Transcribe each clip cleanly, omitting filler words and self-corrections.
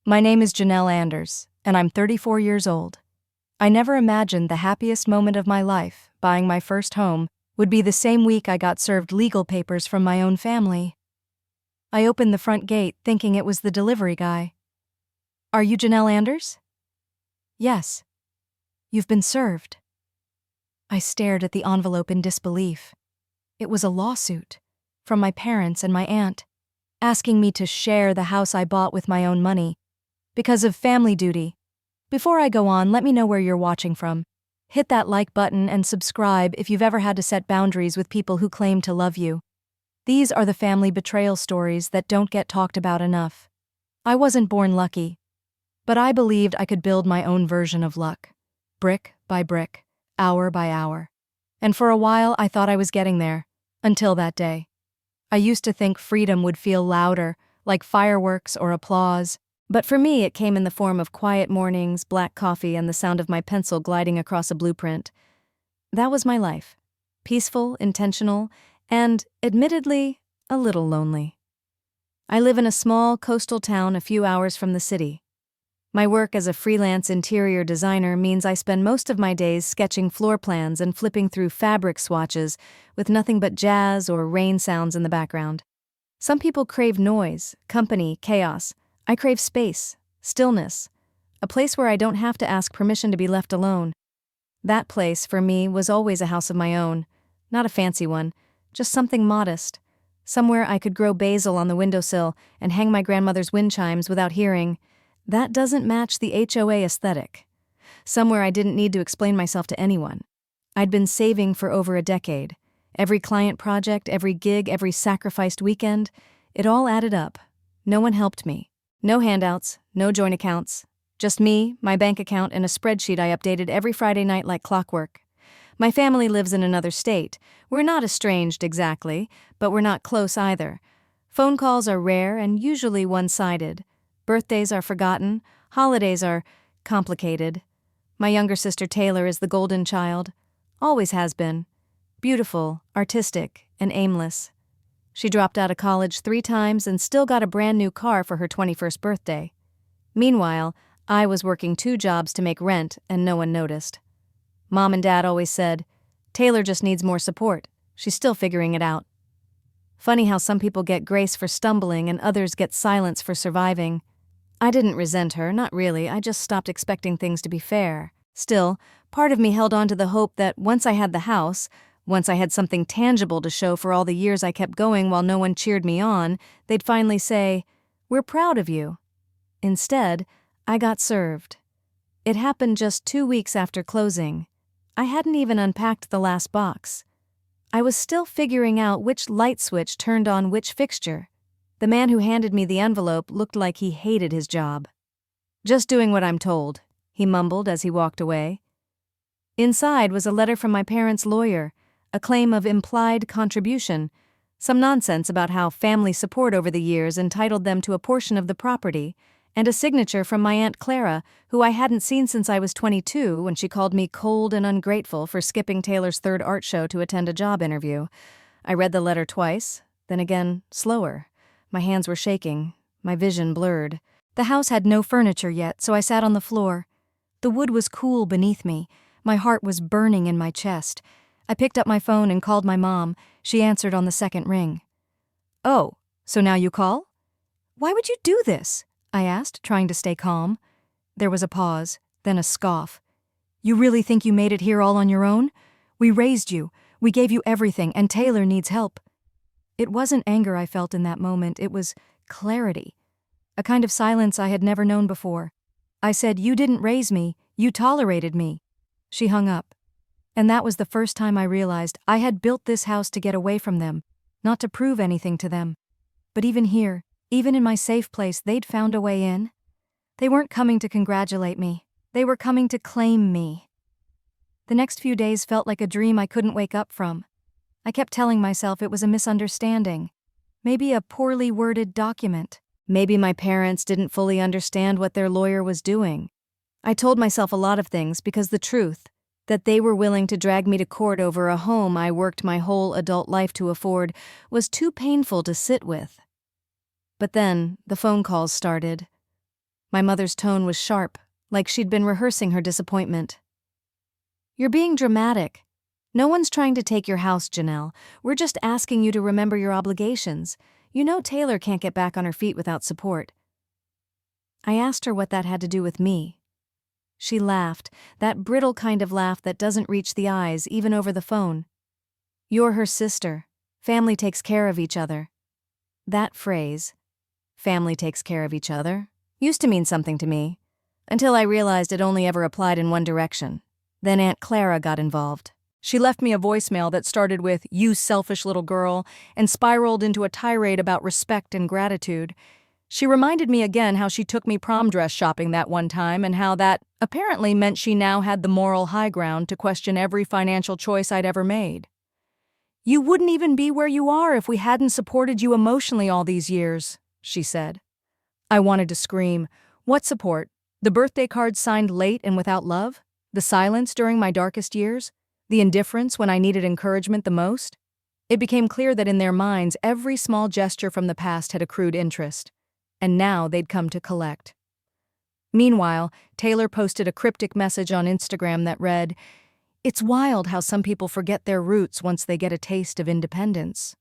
My name is Janelle Anders, and I'm 34 years old. I never imagined the happiest moment of my life, buying my first home, would be the same week I got served legal papers from my own family. I opened the front gate thinking it was the delivery guy. "Are you Janelle Anders?" "Yes." "You've been served." I stared at the envelope in disbelief. It was a lawsuit from my parents and my aunt, asking me to share the house I bought with my own money because of family duty. Before I go on, let me know where you're watching from. Hit that like button and subscribe if you've ever had to set boundaries with people who claim to love you. These are the family betrayal stories that don't get talked about enough. I wasn't born lucky, but I believed I could build my own version of luck, brick by brick, hour by hour. And for a while, I thought I was getting there, until that day. I used to think freedom would feel louder, like fireworks or applause, but for me it came in the form of quiet mornings, black coffee, and the sound of my pencil gliding across a blueprint. That was my life. Peaceful, intentional, and, admittedly, a little lonely. I live in a small coastal town a few hours from the city. My work as a freelance interior designer means I spend most of my days sketching floor plans and flipping through fabric swatches with nothing but jazz or rain sounds in the background. Some people crave noise, company, chaos. I crave space, stillness, a place where I don't have to ask permission to be left alone. That place, for me, was always a house of my own, not a fancy one, just something modest, somewhere I could grow basil on the windowsill and hang my grandmother's wind chimes without hearing, "That doesn't match the HOA aesthetic." Somewhere I didn't need to explain myself to anyone. I'd been saving for over a decade. Every client project, every gig, every sacrificed weekend, it all added up. No one helped me. No handouts, no joint accounts. Just me, my bank account, and a spreadsheet I updated every Friday night like clockwork. My family lives in another state. We're not estranged exactly, but we're not close either. Phone calls are rare and usually one-sided. Birthdays are forgotten. Holidays are complicated. My younger sister Taylor is the golden child. Always has been. Beautiful, artistic, and aimless. She dropped out of college 3 times and still got a brand new car for her 21st birthday. Meanwhile, I was working 2 jobs to make rent and no one noticed. Mom and Dad always said, "Taylor just needs more support. She's still figuring it out." Funny how some people get grace for stumbling and others get silence for surviving. I didn't resent her, not really. I just stopped expecting things to be fair. Still, part of me held on to the hope that once I had the house, once I had something tangible to show for all the years I kept going while no one cheered me on, they'd finally say, "We're proud of you." Instead, I got served. It happened just 2 weeks after closing. I hadn't even unpacked the last box. I was still figuring out which light switch turned on which fixture. The man who handed me the envelope looked like he hated his job. "Just doing what I'm told," he mumbled as he walked away. Inside was a letter from my parents' lawyer, a claim of implied contribution, some nonsense about how family support over the years entitled them to a portion of the property, and a signature from my Aunt Clara, who I hadn't seen since I was 22 when she called me cold and ungrateful for skipping Taylor's 3rd art show to attend a job interview. I read the letter twice, then again, slower. My hands were shaking, my vision blurred. The house had no furniture yet, so I sat on the floor. The wood was cool beneath me. My heart was burning in my chest. I picked up my phone and called my mom. She answered on the 2nd ring. "Oh, so now you call?" "Why would you do this?" I asked, trying to stay calm. There was a pause, then a scoff. "You really think you made it here all on your own? We raised you, we gave you everything, and Taylor needs help." It wasn't anger I felt in that moment, it was clarity. A kind of silence I had never known before. I said, "You didn't raise me, you tolerated me." She hung up. And that was the first time I realized I had built this house to get away from them, not to prove anything to them. But even here, even in my safe place, they'd found a way in. They weren't coming to congratulate me. They were coming to claim me. The next few days felt like a dream I couldn't wake up from. I kept telling myself it was a misunderstanding. Maybe a poorly worded document. Maybe my parents didn't fully understand what their lawyer was doing. I told myself a lot of things because the truth, that they were willing to drag me to court over a home I worked my whole adult life to afford, was too painful to sit with. But then, the phone calls started. My mother's tone was sharp, like she'd been rehearsing her disappointment. "You're being dramatic. No one's trying to take your house, Janelle. We're just asking you to remember your obligations. You know Taylor can't get back on her feet without support." I asked her what that had to do with me. She laughed, that brittle kind of laugh that doesn't reach the eyes, even over the phone. "You're her sister. Family takes care of each other." That phrase, "family takes care of each other," used to mean something to me, until I realized it only ever applied in one direction. Then Aunt Clara got involved. She left me a voicemail that started with, "You selfish little girl," and spiraled into a tirade about respect and gratitude. She reminded me again how she took me prom dress shopping that one time and how that apparently meant she now had the moral high ground to question every financial choice I'd ever made. "You wouldn't even be where you are if we hadn't supported you emotionally all these years," she said. I wanted to scream. What support? The birthday cards signed late and without love? The silence during my darkest years? The indifference when I needed encouragement the most? It became clear that in their minds, every small gesture from the past had accrued interest, and now they'd come to collect. Meanwhile, Taylor posted a cryptic message on Instagram that read, "It's wild how some people forget their roots once they get a taste of independence."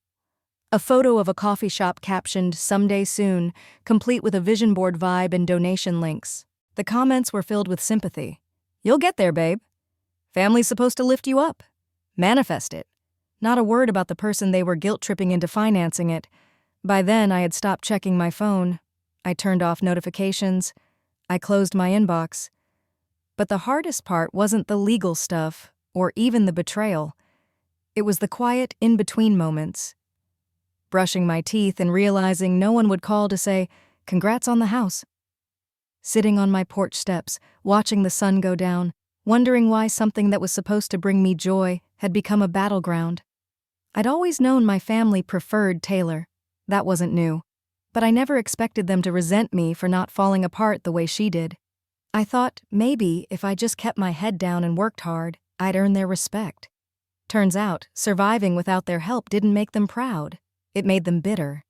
A photo of a coffee shop captioned, "Someday soon," complete with a vision board vibe and donation links. The comments were filled with sympathy. "You'll get there, babe. Family's supposed to lift you up. Manifest it." Not a word about the person they were guilt-tripping into financing it. By then, I had stopped checking my phone. I turned off notifications. I closed my inbox. But the hardest part wasn't the legal stuff, or even the betrayal. It was the quiet, in-between moments. Brushing my teeth and realizing no one would call to say, "Congrats on the house." Sitting on my porch steps, watching the sun go down, wondering why something that was supposed to bring me joy had become a battleground. I'd always known my family preferred Taylor. That wasn't new. But I never expected them to resent me for not falling apart the way she did. I thought maybe if I just kept my head down and worked hard, I'd earn their respect. Turns out, surviving without their help didn't make them proud. It made them bitter.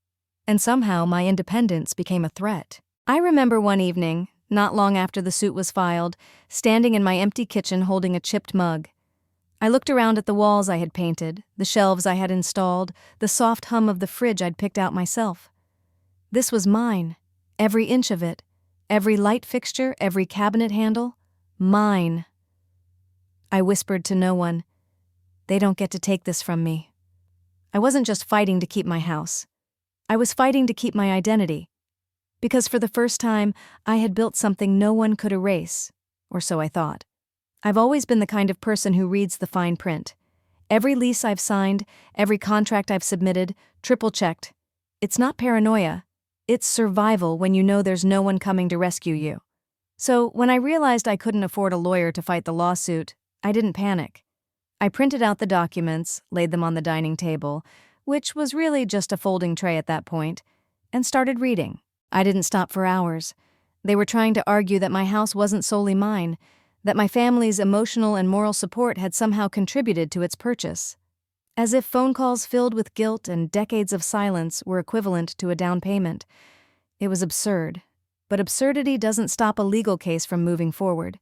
And somehow my independence became a threat. I remember one evening, not long after the suit was filed, standing in my empty kitchen holding a chipped mug. I looked around at the walls I had painted, the shelves I had installed, the soft hum of the fridge I'd picked out myself. This was mine, every inch of it, every light fixture, every cabinet handle, mine. I whispered to no one, "They don't get to take this from me." I wasn't just fighting to keep my house. I was fighting to keep my identity. Because for the first time, I had built something no one could erase, or so I thought. I've always been the kind of person who reads the fine print. Every lease I've signed, every contract I've submitted, triple-checked. It's not paranoia. It's survival when you know there's no one coming to rescue you. So when I realized I couldn't afford a lawyer to fight the lawsuit, I didn't panic. I printed out the documents, laid them on the dining table, which was really just a folding tray at that point, and started reading. I didn't stop for hours. They were trying to argue that my house wasn't solely mine, that my family's emotional and moral support had somehow contributed to its purchase. As if phone calls filled with guilt and decades of silence were equivalent to a down payment. It was absurd, but absurdity doesn't stop a legal case from moving forward,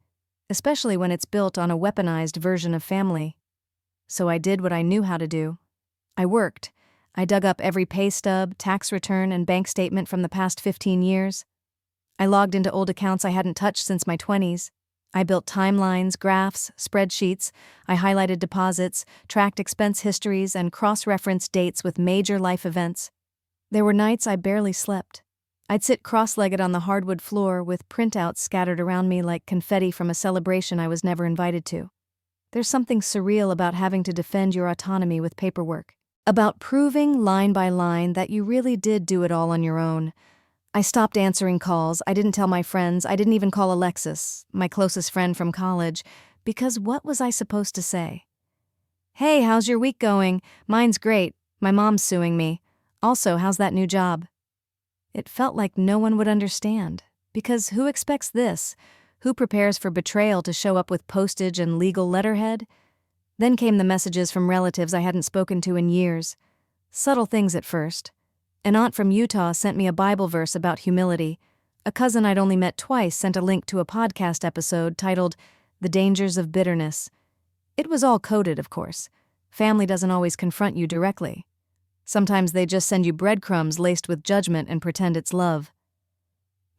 especially when it's built on a weaponized version of family. So I did what I knew how to do. I worked. I dug up every pay stub, tax return, and bank statement from the past 15 years. I logged into old accounts I hadn't touched since my 20s. I built timelines, graphs, spreadsheets. I highlighted deposits, tracked expense histories, and cross-referenced dates with major life events. There were nights I barely slept. I'd sit cross-legged on the hardwood floor with printouts scattered around me like confetti from a celebration I was never invited to. There's something surreal about having to defend your autonomy with paperwork. About proving, line by line, that you really did do it all on your own. I stopped answering calls. I didn't tell my friends. I didn't even call Alexis, my closest friend from college, because what was I supposed to say? "Hey, how's your week going? Mine's great. My mom's suing me. Also, how's that new job?" It felt like no one would understand, because who expects this? Who prepares for betrayal to show up with postage and legal letterhead? Then came the messages from relatives I hadn't spoken to in years. Subtle things at first. An aunt from Utah sent me a Bible verse about humility. A cousin I'd only met twice sent a link to a podcast episode titled The Dangers of Bitterness. It was all coded, of course. Family doesn't always confront you directly. Sometimes they just send you breadcrumbs laced with judgment and pretend it's love.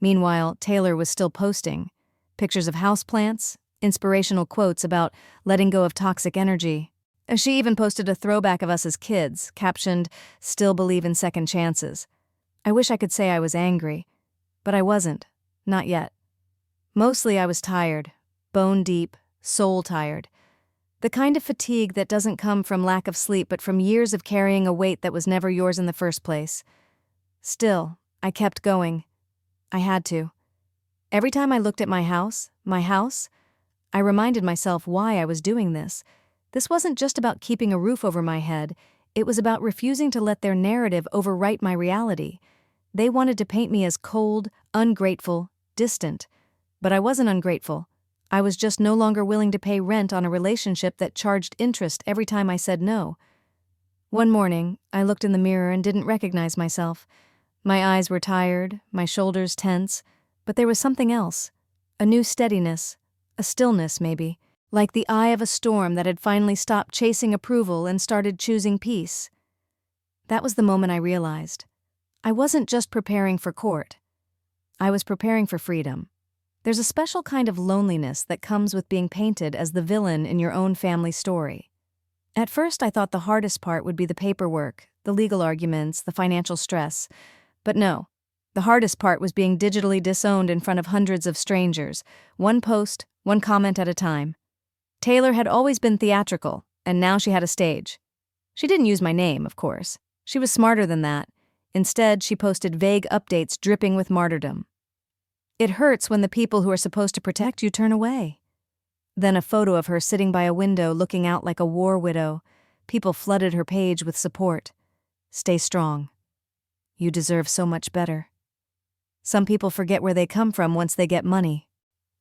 Meanwhile, Taylor was still posting pictures of houseplants, inspirational quotes about letting go of toxic energy. She even posted a throwback of us as kids, captioned, "Still believe in second chances." I wish I could say I was angry, but I wasn't. Not yet. Mostly I was tired, bone deep, soul tired. The kind of fatigue that doesn't come from lack of sleep but from years of carrying a weight that was never yours in the first place. Still, I kept going. I had to. Every time I looked at my house, I reminded myself why I was doing this. This wasn't just about keeping a roof over my head. It was about refusing to let their narrative overwrite my reality. They wanted to paint me as cold, ungrateful, distant. But I wasn't ungrateful. I was just no longer willing to pay rent on a relationship that charged interest every time I said no. One morning, I looked in the mirror and didn't recognize myself. My eyes were tired, my shoulders tense, but there was something else. A new steadiness, a stillness maybe, like the eye of a storm that had finally stopped chasing approval and started choosing peace. That was the moment I realized. I wasn't just preparing for court. I was preparing for freedom. There's a special kind of loneliness that comes with being painted as the villain in your own family story. At first, I thought the hardest part would be the paperwork, the legal arguments, the financial stress. But no, the hardest part was being digitally disowned in front of hundreds of strangers, one post, one comment at a time. Taylor had always been theatrical, and now she had a stage. She didn't use my name, of course. She was smarter than that. Instead, she posted vague updates dripping with martyrdom. It hurts when the people who are supposed to protect you turn away. Then a photo of her sitting by a window looking out like a war widow. People flooded her page with support. Stay strong. You deserve so much better. Some people forget where they come from once they get money.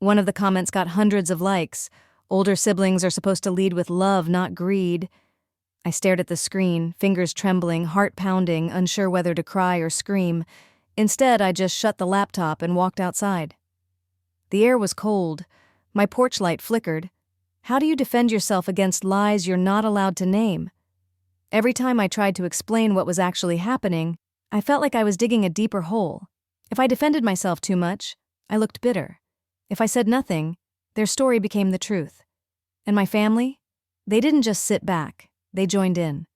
One of the comments got hundreds of likes. Older siblings are supposed to lead with love, not greed. I stared at the screen, fingers trembling, heart pounding, unsure whether to cry or scream. Instead, I just shut the laptop and walked outside. The air was cold. My porch light flickered. How do you defend yourself against lies you're not allowed to name? Every time I tried to explain what was actually happening, I felt like I was digging a deeper hole. If I defended myself too much, I looked bitter. If I said nothing, their story became the truth. And my family? They didn't just sit back. They joined in.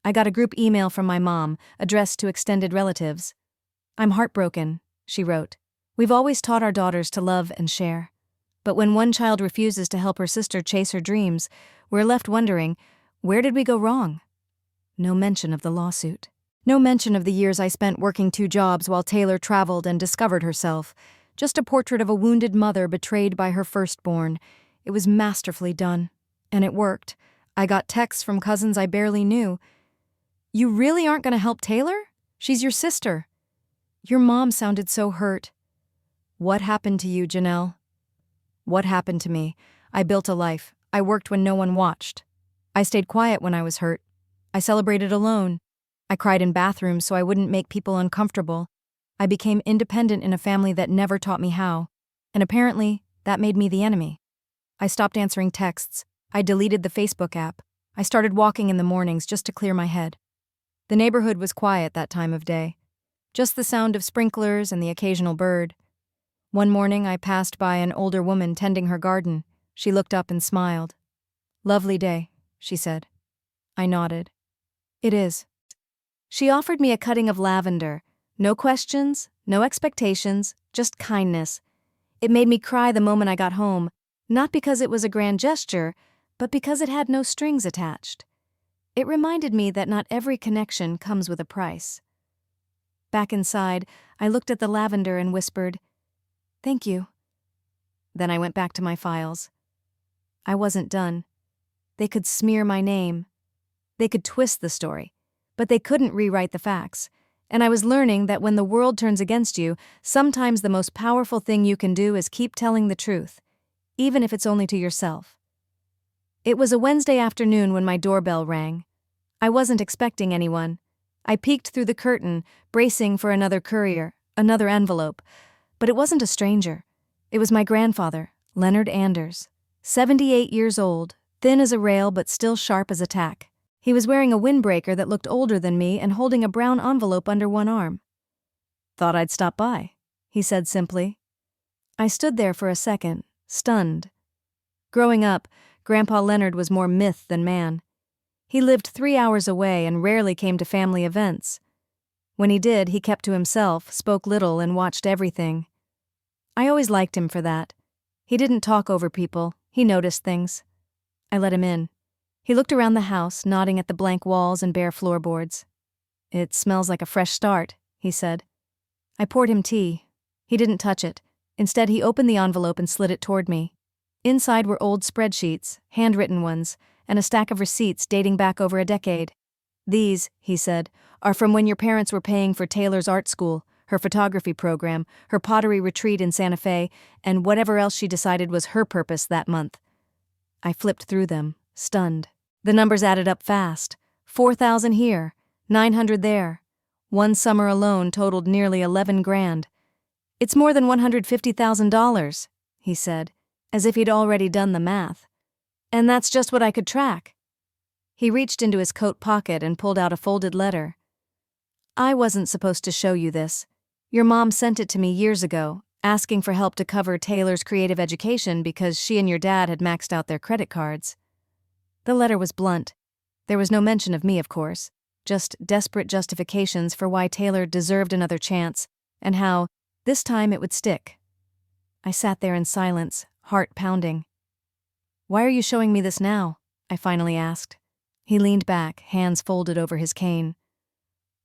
I got a group email from my mom, addressed to extended relatives. "I'm heartbroken," she wrote. "We've always taught our daughters to love and share. But when one child refuses to help her sister chase her dreams, we're left wondering, where did we go wrong?" No mention of the lawsuit. No mention of the years I spent working 2 jobs while Taylor traveled and discovered herself. Just a portrait of a wounded mother betrayed by her firstborn. It was masterfully done. And it worked. I got texts from cousins I barely knew. "You really aren't going to help Taylor? She's your sister." "Your mom sounded so hurt." "What happened to you, JANELLE?" What happened to me? I built a life. I worked when no one watched. I stayed quiet when I was hurt. I celebrated alone. I cried in bathrooms so I wouldn't make people uncomfortable. I became independent in a family that never taught me how. And apparently, that made me the enemy. I stopped answering texts. I deleted the Facebook app. I started walking in the mornings just to clear my head. The neighborhood was quiet that time of day. Just the sound of sprinklers and the occasional bird. One morning, I passed by an older woman tending her garden. She looked up and smiled. "Lovely day," she said. I nodded. "It is." She offered me a cutting of lavender. No questions, no expectations, just kindness. It made me cry the moment I got home, not because it was a grand gesture, but because it had no strings attached. It reminded me that not every connection comes with a price. Back inside, I looked at the lavender and whispered, "Thank you." Then I went back to my files. I wasn't done. They could smear my name. They could twist the story, but they couldn't rewrite the facts. And I was learning that when the world turns against you, sometimes the most powerful thing you can do is keep telling the truth, even if it's only to yourself. It was a Wednesday afternoon when my doorbell rang. I wasn't expecting anyone. I peeked through the curtain, bracing for another courier, another envelope. But it wasn't a stranger. It was my grandfather, Leonard Anders. 78 years old, thin as a rail but still sharp as a tack. He was wearing a windbreaker that looked older than me and holding a brown envelope under one arm. "Thought I'd stop by," he said simply. I stood there for a second, stunned. Growing up, Grandpa Leonard was more myth than man. He lived 3 hours away and rarely came to family events. When he did, he kept to himself, spoke little, and watched everything. I always liked him for that. He didn't talk over people, he noticed things. I let him in. He looked around the house, nodding at the blank walls and bare floorboards. "It smells like a fresh start," he said. I poured him tea. He didn't touch it. Instead, he opened the envelope and slid it toward me. Inside were old spreadsheets, handwritten ones, and a stack of receipts dating back over a decade. "These," he said, "are from when your parents were paying for Taylor's art school, her photography program, her pottery retreat in Santa Fe, and whatever else she decided was her purpose that month." I flipped through them, stunned. The numbers added up fast. 4,000 here, 900 there. One summer alone totaled nearly 11 grand. "It's more than $150,000, he said, as if he'd already done the math. "And that's just what I could track." He reached into his coat pocket and pulled out a folded letter. "I wasn't supposed to show you this. Your mom sent it to me years ago, asking for help to cover Taylor's creative education because she and your dad had maxed out their credit cards." The letter was blunt. There was no mention of me, of course, just desperate justifications for why Taylor deserved another chance, and how, this time, it would stick. I sat there in silence, heart pounding. "Why are you showing me this now?" I finally asked. He leaned back, hands folded over his cane.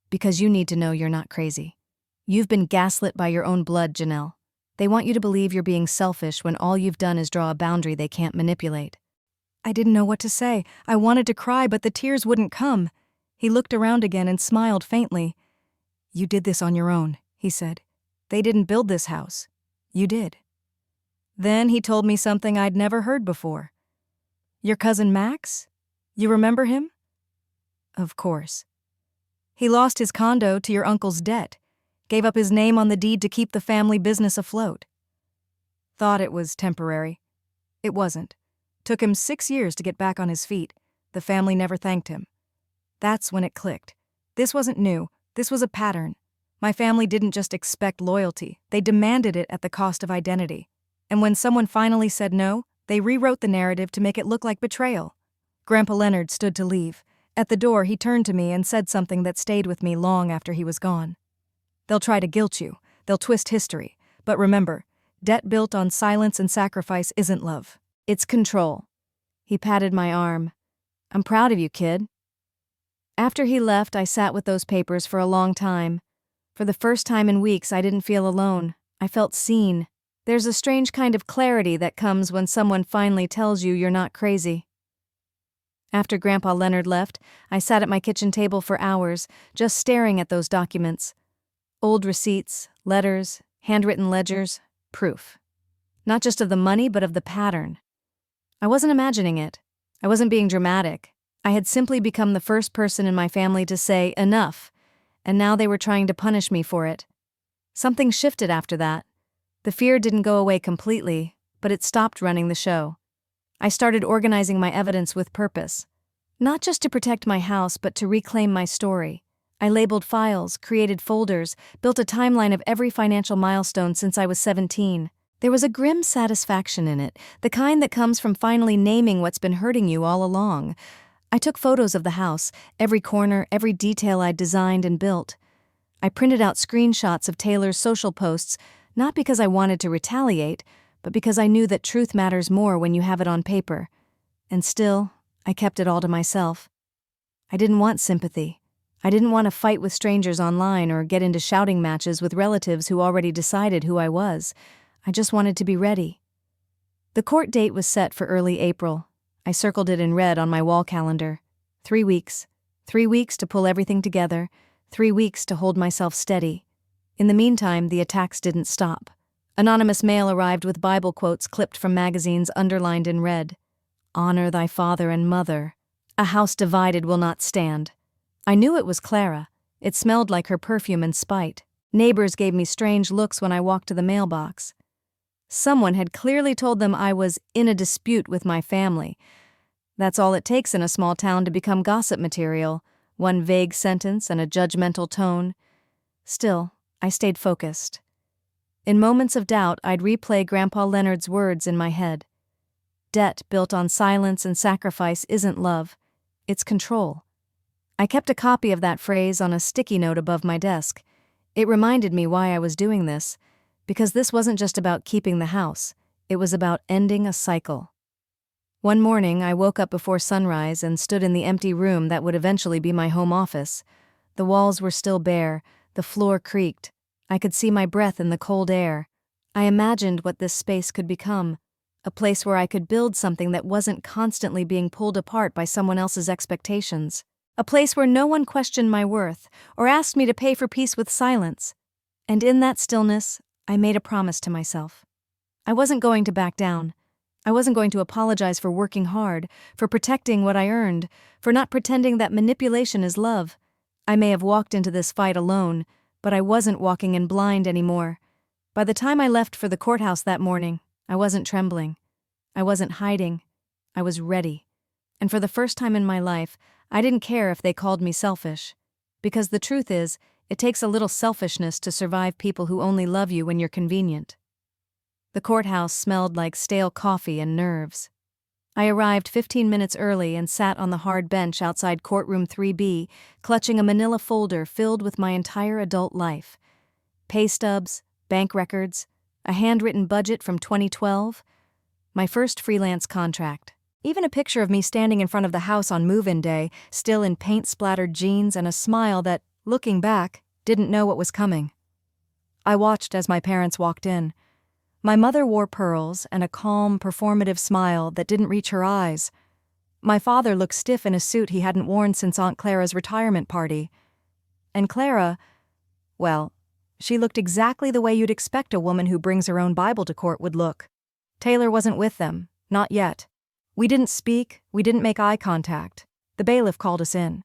"Because you need to know you're not crazy. You've been gaslit by your own blood, Janelle. They want you to believe you're being selfish when all you've done is draw a boundary they can't manipulate." I didn't know what to say. I wanted to cry, but the tears wouldn't come. He looked around again and smiled faintly. "You did this on your own," he said. "They didn't build this house. You did." Then he told me something I'd never heard before. "Your cousin Max? You remember him?" Of course. "He lost his condo to your uncle's debt, gave up his name on the deed to keep the family business afloat. Thought it was temporary. It wasn't. Took him 6 years to get back on his feet. The family never thanked him. That's when it clicked. This wasn't new. This was a pattern. My family didn't just expect loyalty. They demanded it at the cost of identity. And when someone finally said no, they rewrote the narrative to make it look like betrayal." Grandpa Leonard stood to leave. At the door, he turned to me and said something that stayed with me long after he was gone. "They'll try to guilt you. They'll twist history. But remember, debt built on silence and sacrifice isn't love. It's control." He patted my arm. "I'm proud of you, kid." After he left, I sat with those papers for a long time. For the first time in weeks, I didn't feel alone. I felt seen. There's a strange kind of clarity that comes when someone finally tells you you're not crazy. After Grandpa Leonard left, I sat at my kitchen table for hours, just staring at those documents. Old receipts, letters, handwritten ledgers, proof. Not just of the money, but of the pattern. I wasn't imagining it. I wasn't being dramatic. I had simply become the first person in my family to say, enough, and now they were trying to punish me for it. Something shifted after that. The fear didn't go away completely, but it stopped running the show. I started organizing my evidence with purpose. Not just to protect my house, but to reclaim my story. I labeled files, created folders, built a timeline of every financial milestone since I was 17. There was a grim satisfaction in it, the kind that comes from finally naming what's been hurting you all along. I took photos of the house, every corner, every detail I'd designed and built. I printed out screenshots of Taylor's social posts, not because I wanted to retaliate, but because I knew that truth matters more when you have it on paper. And still, I kept it all to myself. I didn't want sympathy. I didn't want to fight with strangers online or get into shouting matches with relatives who already decided who I was. I just wanted to be ready. The court date was set for early April. I circled it in red on my wall calendar. 3 weeks. 3 weeks to pull everything together. 3 weeks to hold myself steady. In the meantime, the attacks didn't stop. Anonymous mail arrived with Bible quotes clipped from magazines underlined in red. "Honor thy father and mother. A house divided will not stand." I knew it was Clara. It smelled like her perfume and spite. Neighbors gave me strange looks when I walked to the mailbox. Someone had clearly told them I was in a dispute with my family. That's all it takes in a small town to become gossip material, one vague sentence and a judgmental tone. Still, I stayed focused. In moments of doubt, I'd replay Grandpa Leonard's words in my head. Debt built on silence and sacrifice isn't love, it's control. I kept a copy of that phrase on a sticky note above my desk. It reminded me why I was doing this, because this wasn't just about keeping the house, it was about ending a cycle. One morning, I woke up before sunrise and stood in the empty room that would eventually be my home office. The walls were still bare, the floor creaked. I could see my breath in the cold air. I imagined what this space could become, a place where I could build something that wasn't constantly being pulled apart by someone else's expectations. A place where no one questioned my worth or asked me to pay for peace with silence. And in that stillness, I made a promise to myself. I wasn't going to back down. I wasn't going to apologize for working hard, for protecting what I earned, for not pretending that manipulation is love. I may have walked into this fight alone, but I wasn't walking in blind anymore. By the time I left for the courthouse that morning, I wasn't trembling. I wasn't hiding. I was ready. And for the first time in my life, I didn't care if they called me selfish. Because the truth is, it takes a little selfishness to survive people who only love you when you're convenient. The courthouse smelled like stale coffee and nerves. I arrived 15 minutes early and sat on the hard bench outside courtroom 3B, clutching a manila folder filled with my entire adult life. Pay stubs, bank records, a handwritten budget from 2012, my first freelance contract. Even a picture of me standing in front of the house on move-in day, still in paint-splattered jeans and a smile that, looking back, didn't know what was coming. I watched as my parents walked in. My mother wore pearls and a calm, performative smile that didn't reach her eyes. My father looked stiff in a suit he hadn't worn since Aunt Clara's retirement party. And Clara, well, she looked exactly the way you'd expect a woman who brings her own Bible to court would look. Taylor wasn't with them, not yet. We didn't speak, we didn't make eye contact. The bailiff called us in.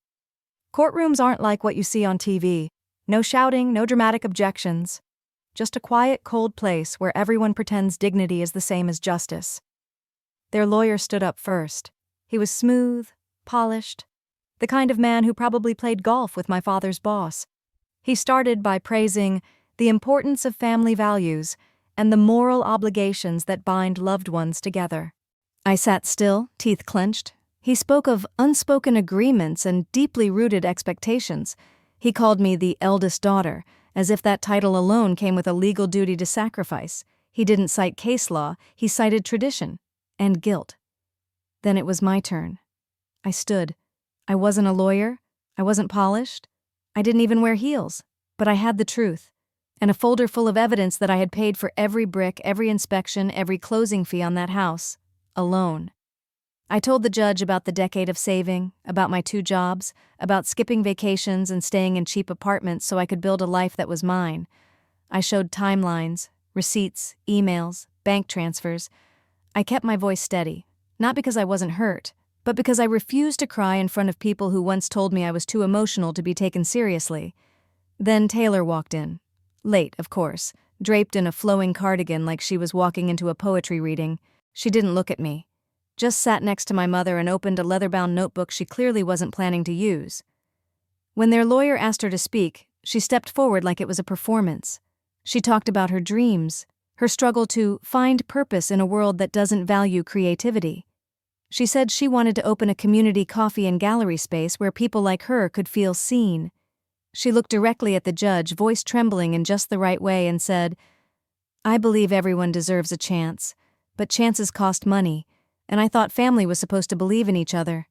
Courtrooms aren't like what you see on TV. No shouting, no dramatic objections. Just a quiet, cold place where everyone pretends dignity is the same as justice. Their lawyer stood up first. He was smooth, polished, the kind of man who probably played golf with my father's boss. He started by praising the importance of family values and the moral obligations that bind loved ones together. I sat still, teeth clenched. He spoke of unspoken agreements and deeply rooted expectations. He called me the eldest daughter, as if that title alone came with a legal duty to sacrifice. He didn't cite case law, he cited tradition and guilt. Then it was my turn. I stood. I wasn't a lawyer. I wasn't polished. I didn't even wear heels. But I had the truth, and a folder full of evidence that I had paid for every brick, every inspection, every closing fee on that house. Alone. I told the judge about the decade of saving, about my 2 jobs, about skipping vacations and staying in cheap apartments so I could build a life that was mine. I showed timelines, receipts, emails, bank transfers. I kept my voice steady, not because I wasn't hurt, but because I refused to cry in front of people who once told me I was too emotional to be taken seriously. Then Taylor walked in. Late, of course, draped in a flowing cardigan like she was walking into a poetry reading. She didn't look at me, just sat next to my mother and opened a leather-bound notebook she clearly wasn't planning to use. When their lawyer asked her to speak, she stepped forward like it was a performance. She talked about her dreams, her struggle to find purpose in a world that doesn't value creativity. She said she wanted to open a community coffee and gallery space where people like her could feel seen. She looked directly at the judge, voice trembling in just the right way, and said, "I believe everyone deserves a chance. But chances cost money, and I thought family was supposed to believe in each other."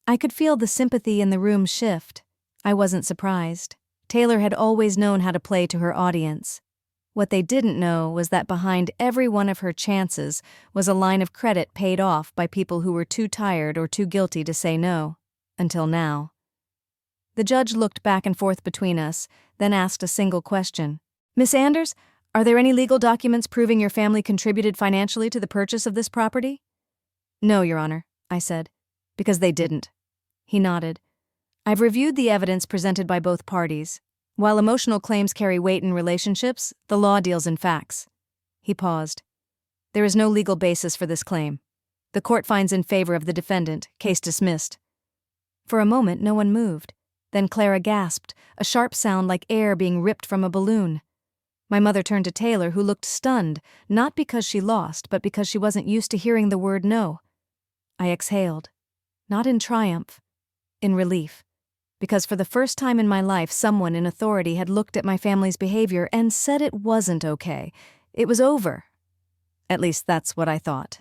I could feel the sympathy in the room shift. I wasn't surprised. Taylor had always known how to play to her audience. What they didn't know was that behind every one of her chances was a line of credit paid off by people who were too tired or too guilty to say no. Until now. The judge looked back and forth between us, then asked a single question. "Miss Anders, are there any legal documents proving your family contributed financially to the purchase of this property?" "No, Your Honor," I said. "Because they didn't." He nodded. "I've reviewed the evidence presented by both parties. While emotional claims carry weight in relationships, the law deals in facts. He paused. There is no legal basis for this claim. The court finds in favor of the defendant, case dismissed. For a moment, no one moved. Then Clara gasped, a sharp sound like air being ripped from a balloon. My mother turned to Taylor, who looked stunned, not because she lost, but because she wasn't used to hearing the word no. I exhaled. Not in triumph, in relief. Because for the first time in my life, someone in authority had looked at my family's behavior and said it wasn't okay. It was over. At least that's what I thought.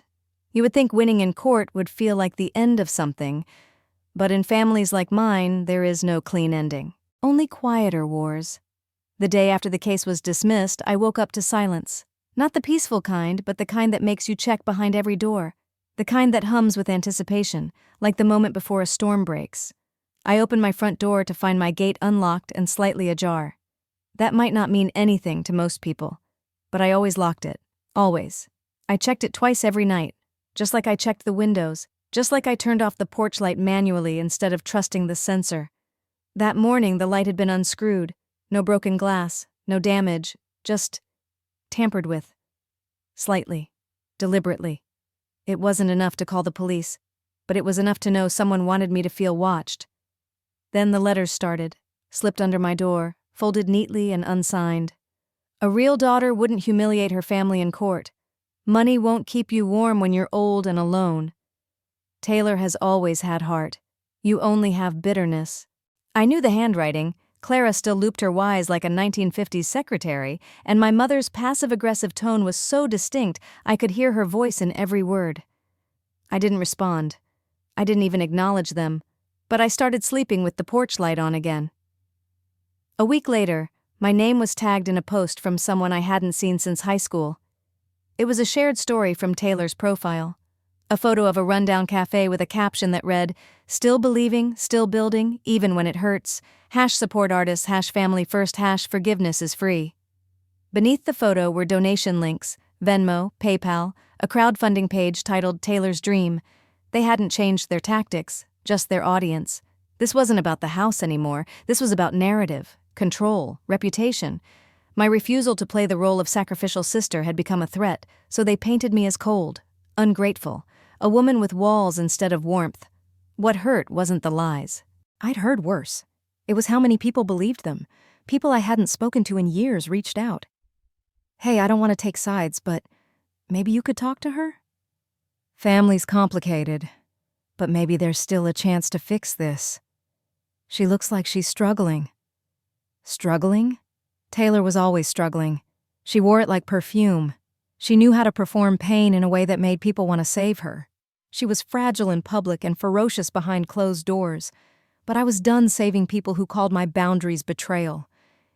You would think winning in court would feel like the end of something, but in families like mine, there is no clean ending. Only quieter wars. The day after the case was dismissed, I woke up to silence. Not the peaceful kind, but the kind that makes you check behind every door. The kind that hums with anticipation, like the moment before a storm breaks. I opened my front door to find my gate unlocked and slightly ajar. That might not mean anything to most people, but I always locked it. Always. I checked it twice every night, just like I checked the windows, just like I turned off the porch light manually instead of trusting the sensor. That morning, the light had been unscrewed. No broken glass, no damage, just tampered with. Slightly. Deliberately. It wasn't enough to call the police, but it was enough to know someone wanted me to feel watched. Then the letters started, slipped under my door, folded neatly and unsigned. A real daughter wouldn't humiliate her family in court. Money won't keep you warm when you're old and alone. Taylor has always had heart. You only have bitterness. I knew the handwriting. Clara still looped her Y's like a 1950s secretary, and my mother's passive-aggressive tone was so distinct I could hear her voice in every word. I didn't respond. I didn't even acknowledge them, but I started sleeping with the porch light on again. A week later, my name was tagged in a post from someone I hadn't seen since high school. It was a shared story from Taylor's profile. A photo of a rundown cafe with a caption that read, "Still believing, still building, even when it hurts. #support artists, #family first, #forgiveness is free." Beneath the photo were donation links, Venmo, PayPal, a crowdfunding page titled Taylor's Dream. They hadn't changed their tactics, just their audience. This wasn't about the house anymore. This was about narrative, control, reputation. My refusal to play the role of sacrificial sister had become a threat, so they painted me as cold, ungrateful, a woman with walls instead of warmth. What hurt wasn't the lies. I'd heard worse. It was how many people believed them. People I hadn't spoken to in years reached out. "Hey, I don't want to take sides, but maybe you could talk to her?" "Family's complicated, but maybe there's still a chance to fix this. She looks like she's struggling." Struggling? Taylor was always struggling. She wore it like perfume. She knew how to perform pain in a way that made people want to save her. She was fragile in public and ferocious behind closed doors. But I was done saving people who called my boundaries betrayal.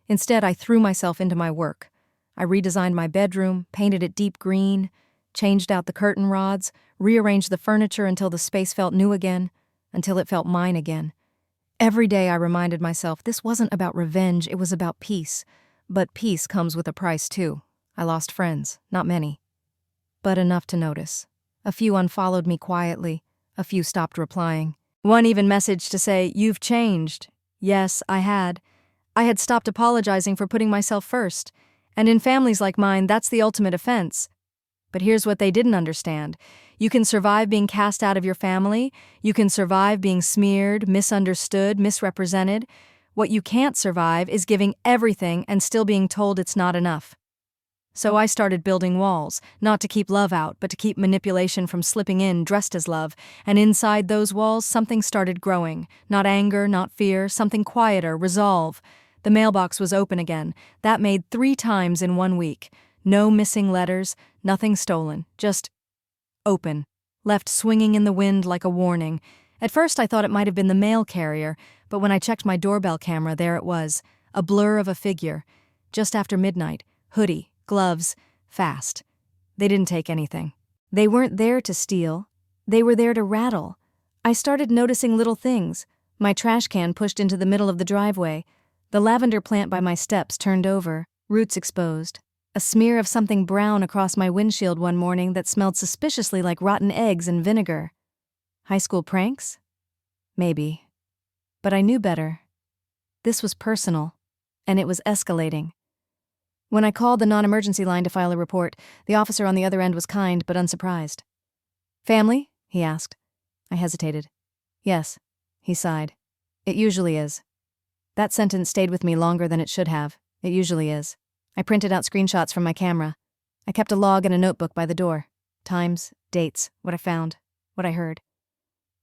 Instead, I threw myself into my work. I redesigned my bedroom, painted it deep green, changed out the curtain rods, rearranged the furniture until the space felt new again, until it felt mine again. Every day I reminded myself this wasn't about revenge, it was about peace. But peace comes with a price too. I lost friends, not many, but enough to notice. A few unfollowed me quietly, a few stopped replying. One even messaged to say, "You've changed." Yes, I had. I had stopped apologizing for putting myself first. And in families like mine, that's the ultimate offense. But here's what they didn't understand. You can survive being cast out of your family. You can survive being smeared, misunderstood, misrepresented. What you can't survive is giving everything and still being told it's not enough. So I started building walls, not to keep love out, but to keep manipulation from slipping in dressed as love. And inside those walls, something started growing. Not anger, not fear, something quieter, resolve. The mailbox was open again. That made 3 times in 1 week. No missing letters, nothing stolen, just open, left swinging in the wind like a warning. At first I thought it might have been the mail carrier, but when I checked my doorbell camera, there it was, a blur of a figure. Just after midnight, hoodie, gloves, fast. They didn't take anything. They weren't there to steal. They were there to rattle. I started noticing little things. My trash can pushed into the middle of the driveway. The lavender plant by my steps turned over, roots exposed. A smear of something brown across my windshield one morning that smelled suspiciously like rotten eggs and vinegar. High school pranks? Maybe. But I knew better. This was personal. and it was escalating. When I called the non-emergency line to file a report, the officer on the other end was kind but unsurprised. "Family?" he asked. I hesitated. "Yes," he sighed. "It usually is." That sentence stayed with me longer than it should have. It usually is. I printed out screenshots from my camera. I kept a log in a notebook by the door. Times, dates, what I found, what I heard.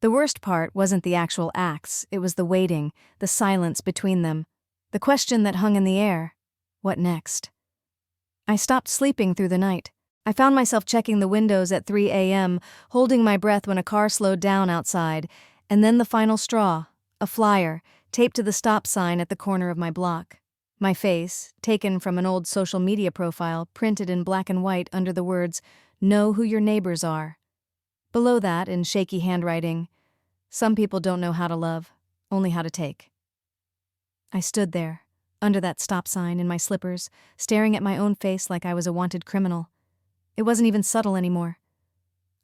The worst part wasn't the actual acts, it was the waiting, the silence between them, the question that hung in the air. What next? I stopped sleeping through the night. I found myself checking the windows at 3 a.m., holding my breath when a car slowed down outside, and then the final straw, a flyer, taped to the stop sign at the corner of my block. My face, taken from an old social media profile, printed in black and white under the words, "Know who your neighbors are." Below that, in shaky handwriting, "Some people don't know how to love, only how to take." I stood there, under that stop sign in my slippers, staring at my own face like I was a wanted criminal. It wasn't even subtle anymore.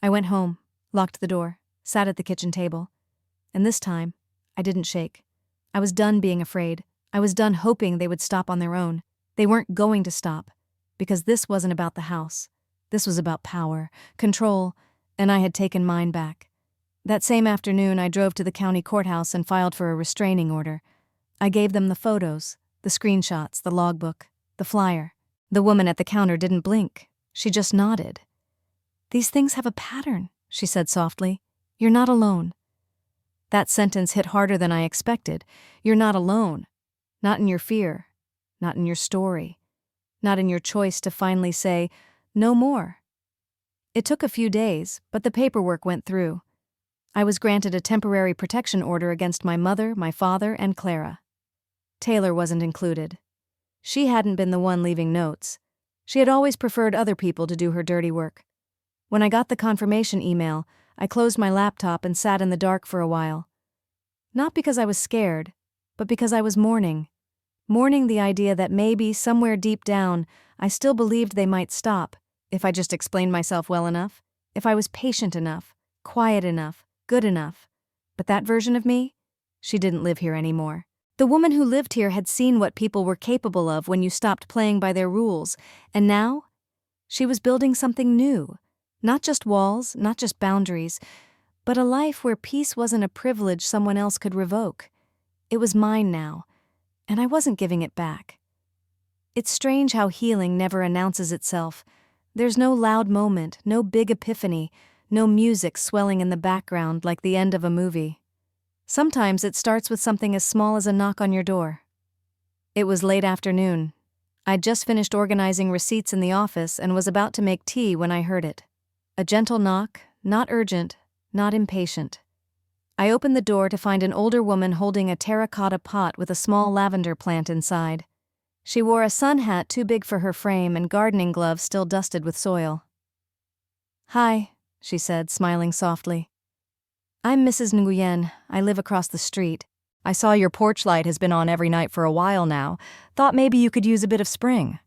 I went home, locked the door, sat at the kitchen table. And this time, I didn't shake. I was done being afraid. I was done hoping they would stop on their own. They weren't going to stop, because this wasn't about the house. This was about power, control, and I had taken mine back. That same afternoon, I drove to the county courthouse and filed for a restraining order. I gave them the photos, the screenshots, the logbook, the flyer. The woman at the counter didn't blink. She just nodded. "These things have a pattern," she said softly. "You're not alone." That sentence hit harder than I expected. You're not alone. Not in your fear. Not in your story. Not in your choice to finally say, "No more." It took a few days, but the paperwork went through. I was granted a temporary protection order against my mother, my father, and Clara. Taylor wasn't included. She hadn't been the one leaving notes. She had always preferred other people to do her dirty work. When I got the confirmation email, I closed my laptop and sat in the dark for a while. Not because I was scared, but because I was mourning. Mourning the idea that maybe, somewhere deep down, I still believed they might stop, if I just explained myself well enough, if I was patient enough, quiet enough, good enough. But that version of me? She didn't live here anymore. The woman who lived here had seen what people were capable of when you stopped playing by their rules, and now? She was building something new. Not just walls, not just boundaries, but a life where peace wasn't a privilege someone else could revoke. It was mine now, and I wasn't giving it back. It's strange how healing never announces itself. There's no loud moment, no big epiphany, no music swelling in the background like the end of a movie. Sometimes it starts with something as small as a knock on your door. It was late afternoon. I'd just finished organizing receipts in the office and was about to make tea when I heard it. A gentle knock, not urgent, not impatient. I opened the door to find an older woman holding a terracotta pot with a small lavender plant inside. She wore a sun hat too big for her frame and gardening gloves still dusted with soil. "Hi," she said, smiling softly. "I'm Mrs. Nguyen. I live across the street. I saw your porch light has been on every night for a while now. Thought maybe you could use a bit of spring."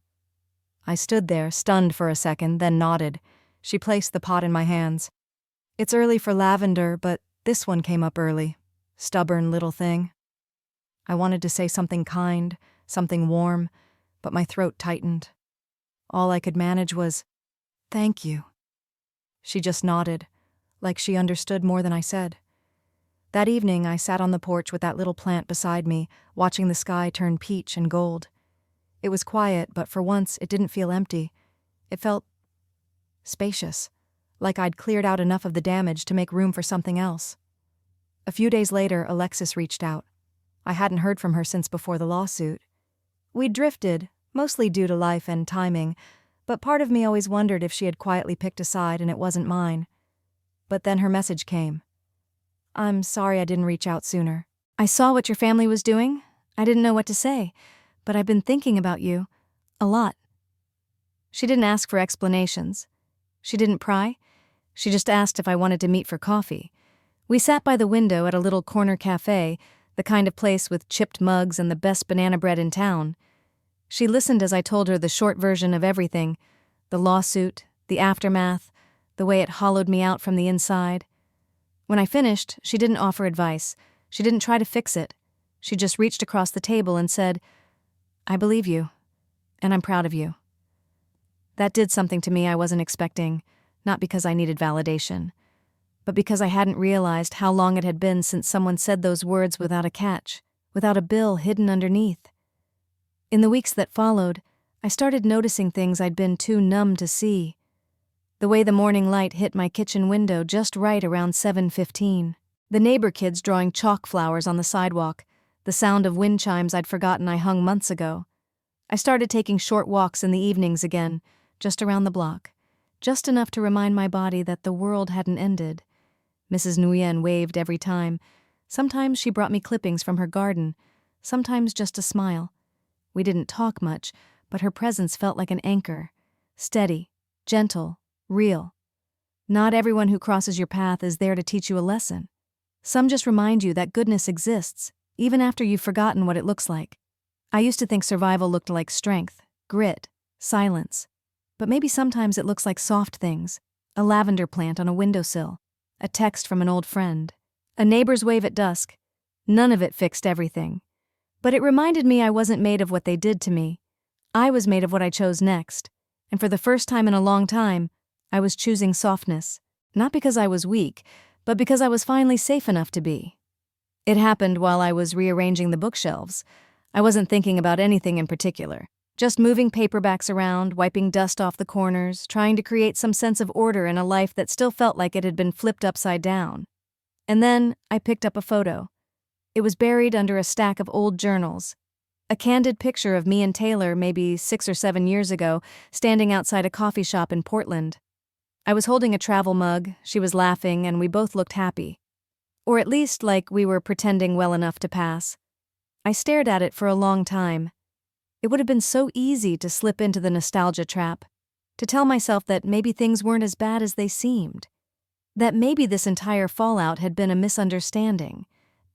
I stood there, stunned for a second, then nodded. She placed the pot in my hands. "It's early for lavender, but this one came up early. Stubborn little thing." I wanted to say something kind, something warm, but my throat tightened. All I could manage was, "Thank you." She just nodded, like she understood more than I said. That evening, I sat on the porch with that little plant beside me, watching the sky turn peach and gold. It was quiet, but for once, it didn't feel empty. It felt spacious, like I'd cleared out enough of the damage to make room for something else. A few days later, Alexis reached out. I hadn't heard from her since before the lawsuit. We'd drifted, mostly due to life and timing, but part of me always wondered if she had quietly picked a side and it wasn't mine. But then her message came. "I'm sorry I didn't reach out sooner. I saw what your family was doing. I didn't know what to say, but I've been thinking about you. A lot." She didn't ask for explanations. She didn't pry. She just asked if I wanted to meet for coffee. We sat by the window at a little corner cafe, the kind of place with chipped mugs and the best banana bread in town. She listened as I told her the short version of everything, the lawsuit, the aftermath, the way it hollowed me out from the inside. When I finished, she didn't offer advice. She didn't try to fix it. She just reached across the table and said, I believe you, and I'm proud of you. That did something to me I wasn't expecting, not because I needed validation, but because I hadn't realized how long it had been since someone said those words without a catch, without a bill hidden underneath. In the weeks that followed, I started noticing things I'd been too numb to see. The way the morning light hit my kitchen window just right around 7:15. The neighbor kids drawing chalk flowers on the sidewalk, the sound of wind chimes I'd forgotten I hung months ago. I started taking short walks in the evenings again, just around the block, just enough to remind my body that the world hadn't ended. Mrs. Nguyen waved every time. Sometimes she brought me clippings from her garden, sometimes just a smile. We didn't talk much, but her presence felt like an anchor. Steady, gentle, real. Not everyone who crosses your path is there to teach you a lesson. Some just remind you that goodness exists, even after you've forgotten what it looks like. I used to think survival looked like strength, grit, silence. But maybe sometimes it looks like soft things, a lavender plant on a windowsill, a text from an old friend, a neighbor's wave at dusk. None of it fixed everything. But it reminded me I wasn't made of what they did to me. I was made of what I chose next. And for the first time in a long time, I was choosing softness. Not because I was weak, but because I was finally safe enough to be. It happened while I was rearranging the bookshelves. I wasn't thinking about anything in particular. Just moving paperbacks around, wiping dust off the corners, trying to create some sense of order in a life that still felt like it had been flipped upside down. And then I picked up a photo. It was buried under a stack of old journals. A candid picture of me and Taylor maybe 6 or 7 years ago, standing outside a coffee shop in Portland. I was holding a travel mug, she was laughing, and we both looked happy. Or at least like we were pretending well enough to pass. I stared at it for a long time. It would have been so easy to slip into the nostalgia trap, to tell myself that maybe things weren't as bad as they seemed, that maybe this entire fallout had been a misunderstanding,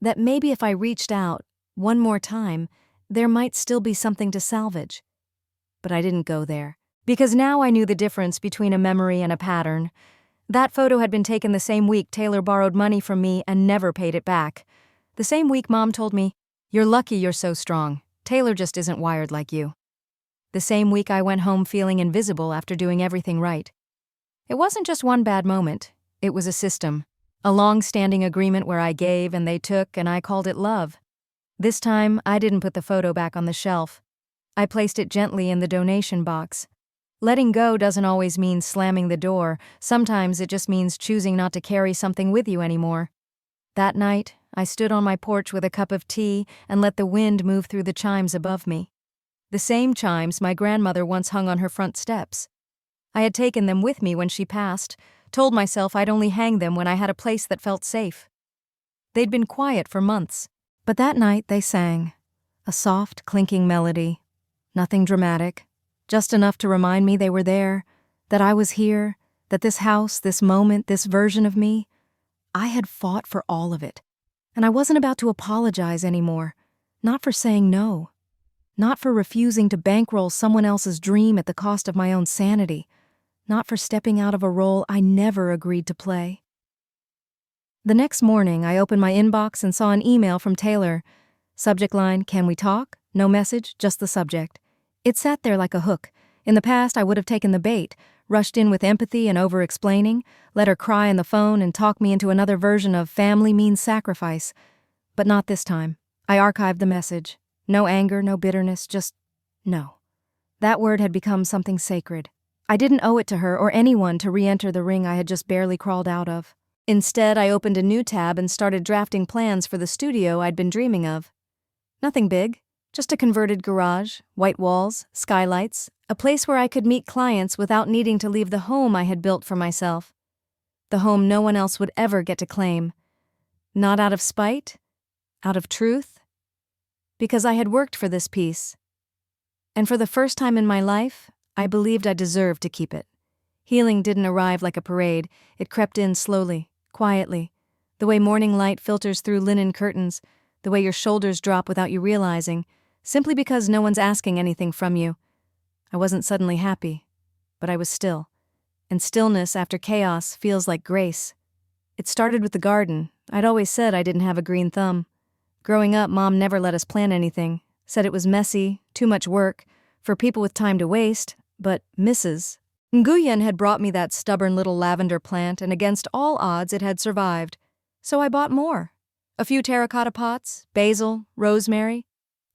that maybe if I reached out one more time, there might still be something to salvage. But I didn't go there, because now I knew the difference between a memory and a pattern. That photo had been taken the same week Taylor borrowed money from me and never paid it back. The same week Mom told me, "You're lucky you're so strong. Taylor just isn't wired like you." The same week I went home feeling invisible after doing everything right. It wasn't just one bad moment. It was a system. A long-standing agreement where I gave and they took, and I called it love. This time, I didn't put the photo back on the shelf. I placed it gently in the donation box. Letting go doesn't always mean slamming the door. Sometimes it just means choosing not to carry something with you anymore. That night, I stood on my porch with a cup of tea and let the wind move through the chimes above me. The same chimes my grandmother once hung on her front steps. I had taken them with me when she passed, told myself I'd only hang them when I had a place that felt safe. They'd been quiet for months, but that night they sang. A soft, clinking melody. Nothing dramatic, just enough to remind me they were there, that I was here, that this house, this moment, this version of me, I had fought for all of it. And I wasn't about to apologize anymore. Not for saying no. Not for refusing to bankroll someone else's dream at the cost of my own sanity. Not for stepping out of a role I never agreed to play. The next morning, I opened my inbox and saw an email from Taylor. Subject line, "Can we talk?" No message, just the subject. It sat there like a hook. In the past, I would have taken the bait, rushed in with empathy and over-explaining, let her cry on the phone and talk me into another version of family means sacrifice. But not this time. I archived the message. No anger, no bitterness, just no. That word had become something sacred. I didn't owe it to her or anyone to re-enter the ring I had just barely crawled out of. Instead, I opened a new tab and started drafting plans for the studio I'd been dreaming of. Nothing big, just a converted garage, white walls, skylights, a place where I could meet clients without needing to leave the home I had built for myself. The home no one else would ever get to claim. Not out of spite, out of truth. Because I had worked for this piece. And for the first time in my life, I believed I deserved to keep it. Healing didn't arrive like a parade. It crept in slowly, quietly. The way morning light filters through linen curtains, the way your shoulders drop without you realizing, simply because no one's asking anything from you. I wasn't suddenly happy, but I was still. And stillness after chaos feels like grace. It started with the garden. I'd always said I didn't have a green thumb. Growing up, Mom never let us plant anything, said it was messy, too much work, for people with time to waste, but Mrs. Nguyen had brought me that stubborn little lavender plant, and against all odds it had survived. So I bought more. A few terracotta pots, basil, rosemary,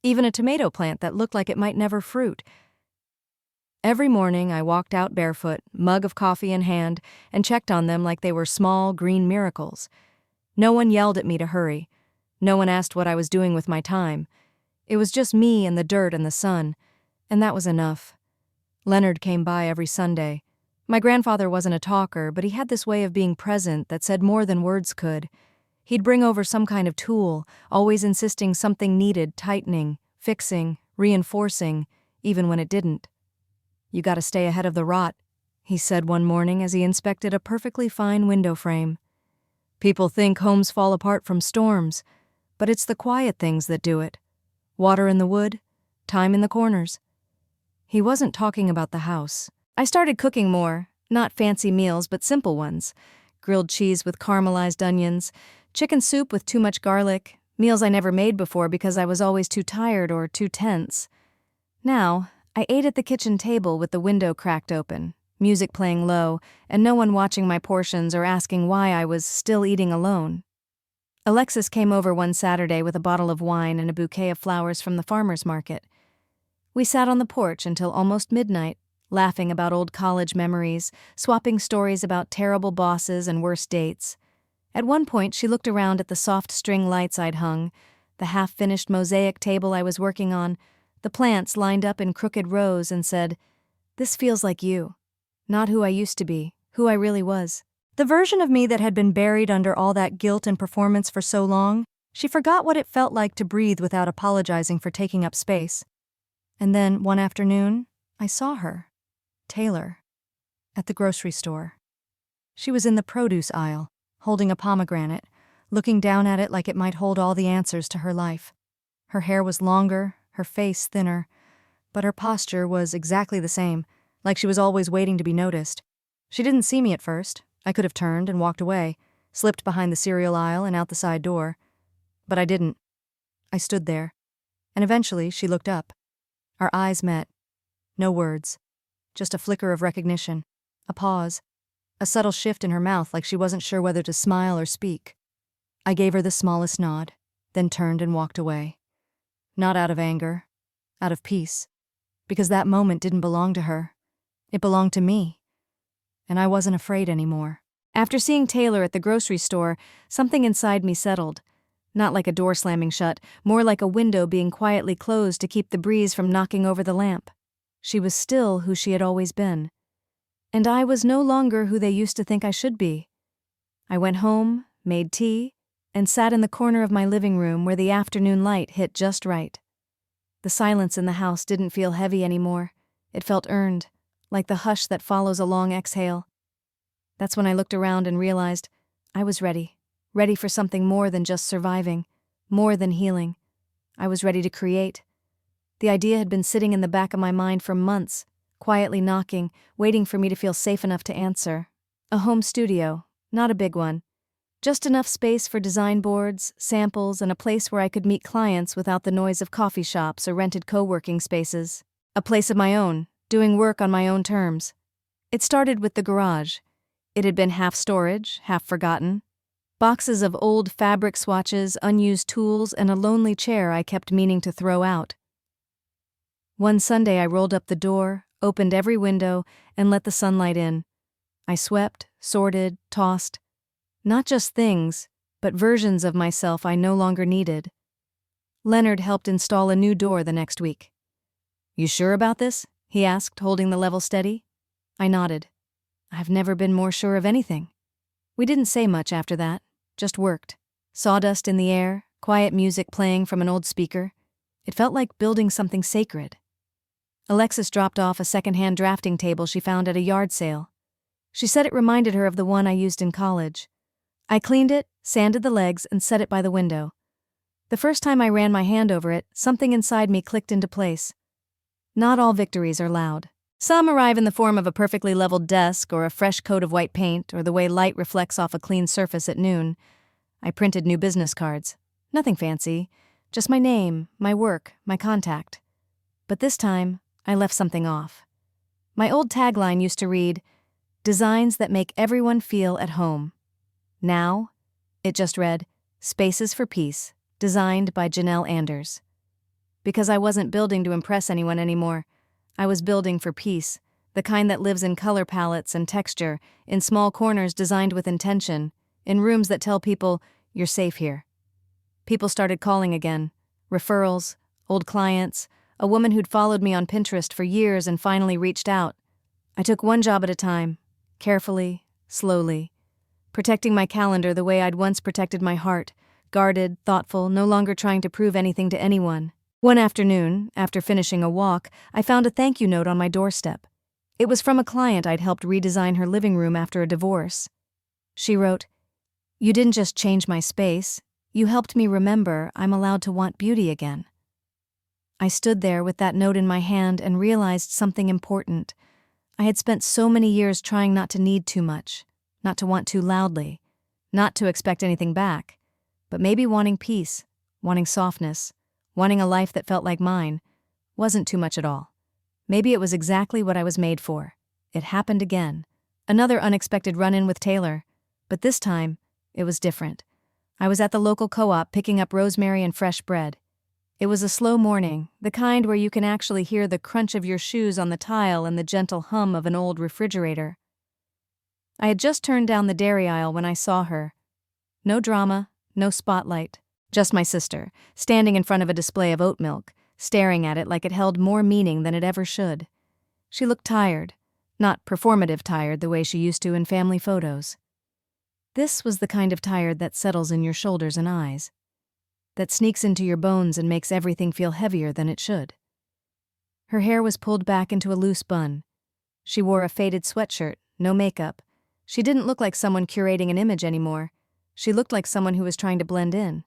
even a tomato plant that looked like it might never fruit. Every morning I walked out barefoot, mug of coffee in hand, and checked on them like they were small green miracles. No one yelled at me to hurry. No one asked what I was doing with my time. It was just me and the dirt and the sun, and that was enough. Leonard came by every Sunday. My grandfather wasn't a talker, but he had this way of being present that said more than words could. He'd bring over some kind of tool, always insisting something needed tightening, fixing, reinforcing, even when it didn't. "You gotta stay ahead of the rot," he said one morning as he inspected a perfectly fine window frame. "People think homes fall apart from storms, but it's the quiet things that do it. Water in the wood, time in the corners." He wasn't talking about the house. I started cooking more, not fancy meals, but simple ones. Grilled cheese with caramelized onions, chicken soup with too much garlic, meals I never made before because I was always too tired or too tense. Now, I ate at the kitchen table with the window cracked open, music playing low, and no one watching my portions or asking why I was still eating alone. Alexis came over one Saturday with a bottle of wine and a bouquet of flowers from the farmer's market. We sat on the porch until almost midnight, laughing about old college memories, swapping stories about terrible bosses and worse dates. At one point, she looked around at the soft string lights I'd hung, the half-finished mosaic table I was working on, the plants lined up in crooked rows, and said, "This feels like you. Not who I used to be, who I really was." The version of me that had been buried under all that guilt and performance for so long, she forgot what it felt like to breathe without apologizing for taking up space. And then, one afternoon, I saw her, Taylor, at the grocery store. She was in the produce aisle, holding a pomegranate, looking down at it like it might hold all the answers to her life. Her hair was longer, her face thinner, but her posture was exactly the same, like she was always waiting to be noticed. She didn't see me at first. I could have turned and walked away, slipped behind the cereal aisle and out the side door. But I didn't. I stood there, and eventually she looked up. Our eyes met. No words. Just a flicker of recognition, a pause, a subtle shift in her mouth like she wasn't sure whether to smile or speak. I gave her the smallest nod, then turned and walked away. Not out of anger, out of peace, because that moment didn't belong to her. It belonged to me, and I wasn't afraid anymore. After seeing Taylor at the grocery store, something inside me settled. Not like a door slamming shut, more like a window being quietly closed to keep the breeze from knocking over the lamp. She was still who she had always been. And I was no longer who they used to think I should be. I went home, made tea, and sat in the corner of my living room where the afternoon light hit just right. The silence in the house didn't feel heavy anymore. It felt earned, like the hush that follows a long exhale. That's when I looked around and realized I was ready for something more than just surviving, more than healing. I was ready to create. The idea had been sitting in the back of my mind for months, quietly knocking, waiting for me to feel safe enough to answer. A home studio, not a big one. Just enough space for design boards, samples, and a place where I could meet clients without the noise of coffee shops or rented co-working spaces. A place of my own, doing work on my own terms. It started with the garage. It had been half storage, half forgotten. Boxes of old fabric swatches, unused tools, and a lonely chair I kept meaning to throw out. One Sunday I rolled up the door, opened every window, and let the sunlight in. I swept, sorted, tossed. Not just things, but versions of myself I no longer needed. Leonard helped install a new door the next week. "You sure about this?" he asked, holding the level steady. I nodded. I've never been more sure of anything. We didn't say much after that, just worked. Sawdust in the air, quiet music playing from an old speaker. It felt like building something sacred. Alexis dropped off a second-hand drafting table she found at a yard sale. She said it reminded her of the one I used in college. I cleaned it, sanded the legs, and set it by the window. The first time I ran my hand over it, something inside me clicked into place. Not all victories are loud. Some arrive in the form of a perfectly leveled desk or a fresh coat of white paint or the way light reflects off a clean surface at noon. I printed new business cards. Nothing fancy. Just my name, my work, my contact. But this time, I left something off. My old tagline used to read, "Designs that make everyone feel at home." Now, it just read, "Spaces for Peace, designed by JANELLE Anders." Because I wasn't building to impress anyone anymore. I was building for peace, the kind that lives in color palettes and texture, in small corners designed with intention, in rooms that tell people, "You're safe here." People started calling again. Referrals, old clients, a woman who'd followed me on Pinterest for years and finally reached out. I took one job at a time, carefully, slowly, protecting my calendar the way I'd once protected my heart, guarded, thoughtful, no longer trying to prove anything to anyone. One afternoon, after finishing a walk, I found a thank you note on my doorstep. It was from a client I'd helped redesign her living room after a divorce. She wrote, "You didn't just change my space, you helped me remember I'm allowed to want beauty again." I stood there with that note in my hand and realized something important. I had spent so many years trying not to need too much, not to want too loudly, not to expect anything back, but maybe wanting peace, wanting softness, wanting a life that felt like mine, wasn't too much at all. Maybe it was exactly what I was made for. It happened again. Another unexpected run-in with Taylor, but this time, it was different. I was at the local co-op picking up rosemary and fresh bread. It was a slow morning, the kind where you can actually hear the crunch of your shoes on the tile and the gentle hum of an old refrigerator. I had just turned down the dairy aisle when I saw her. No drama, no spotlight, just my sister, standing in front of a display of oat milk, staring at it like it held more meaning than it ever should. She looked tired, not performative tired the way she used to in family photos. This was the kind of tired that settles in your shoulders and eyes, that sneaks into your bones and makes everything feel heavier than it should. Her hair was pulled back into a loose bun. She wore a faded sweatshirt, no makeup. She didn't look like someone curating an image anymore. She looked like someone who was trying to blend in.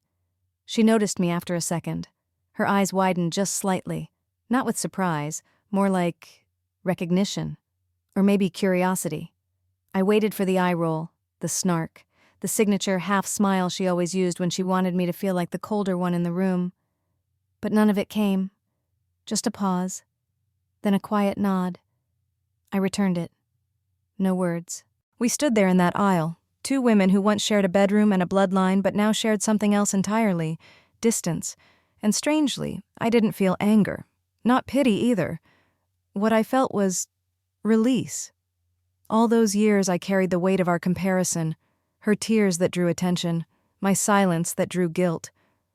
She noticed me after a second. Her eyes widened just slightly, not with surprise, more like recognition, or maybe curiosity. I waited for the eye roll, the snark, the signature half-smile she always used when she wanted me to feel like the colder one in the room. But none of it came. Just a pause, then a quiet nod. I returned it. No words. We stood there in that aisle, two women who once shared a bedroom and a bloodline but now shared something else entirely, distance. And strangely, I didn't feel anger, not pity either. What I felt was release. All those years I carried the weight of our comparison, her tears that drew attention, my silence that drew guilt,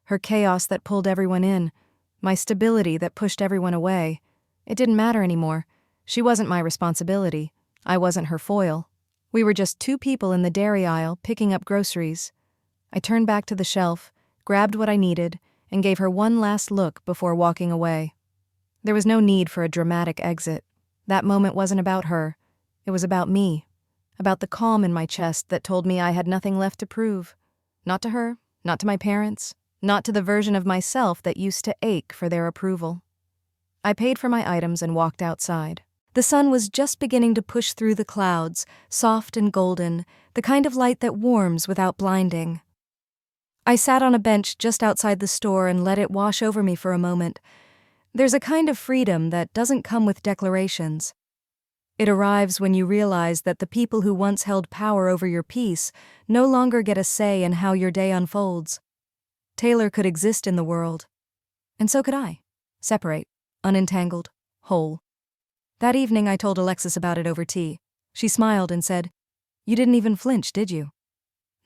her chaos that pulled everyone in, my stability that pushed everyone away. It didn't matter anymore. She wasn't my responsibility. I wasn't her foil. We were just two people in the dairy aisle picking up groceries. I turned back to the shelf, grabbed what I needed, and gave her one last look before walking away. There was no need for a dramatic exit. That moment wasn't about her. It was about me, about the calm in my chest that told me I had nothing left to prove. Not to her, not to my parents, not to the version of myself that used to ache for their approval. I paid for my items and walked outside. The sun was just beginning to push through the clouds, soft and golden, the kind of light that warms without blinding. I sat on a bench just outside the store and let it wash over me for a moment. There's a kind of freedom that doesn't come with declarations. It arrives when you realize that the people who once held power over your peace no longer get a say in how your day unfolds. Taylor could exist in the world, and so could I. Separate, unentangled, whole. That evening I told Alexis about it over tea. She smiled and said, "You didn't even flinch, did you?"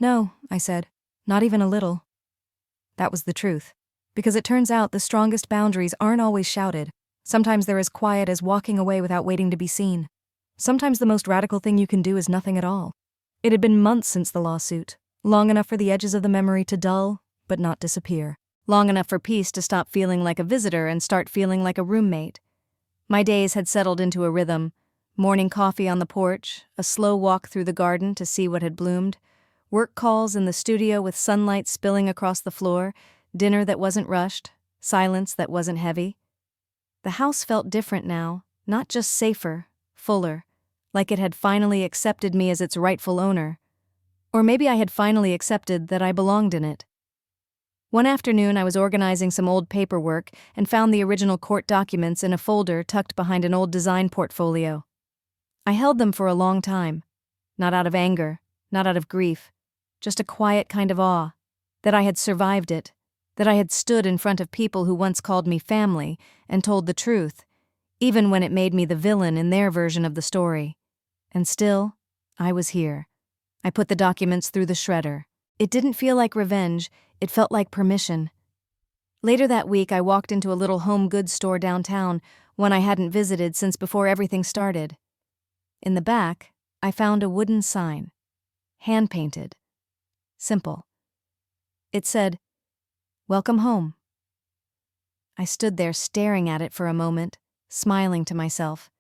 "No," I said, "not even a little." That was the truth, because it turns out the strongest boundaries aren't always shouted. Sometimes they're as quiet as walking away without waiting to be seen. Sometimes the most radical thing you can do is nothing at all. It had been months since the lawsuit, long enough for the edges of the memory to dull, but not disappear. Long enough for peace to stop feeling like a visitor and start feeling like a roommate. My days had settled into a rhythm. Morning coffee on the porch, a slow walk through the garden to see what had bloomed, work calls in the studio with sunlight spilling across the floor, dinner that wasn't rushed, silence that wasn't heavy. The house felt different now, not just safer, fuller, like it had finally accepted me as its rightful owner. Or maybe I had finally accepted that I belonged in it. One afternoon, I was organizing some old paperwork and found the original court documents in a folder tucked behind an old design portfolio. I held them for a long time, not out of anger, not out of grief, just a quiet kind of awe, that I had survived it, that I had stood in front of people who once called me family and told the truth, even when it made me the villain in their version of the story. And still, I was here. I put the documents through the shredder. It didn't feel like revenge, it felt like permission. Later that week, I walked into a little home goods store downtown, one I hadn't visited since before everything started. In the back, I found a wooden sign, hand-painted, simple. It said, "Welcome home." I stood there staring at it for a moment, smiling to myself.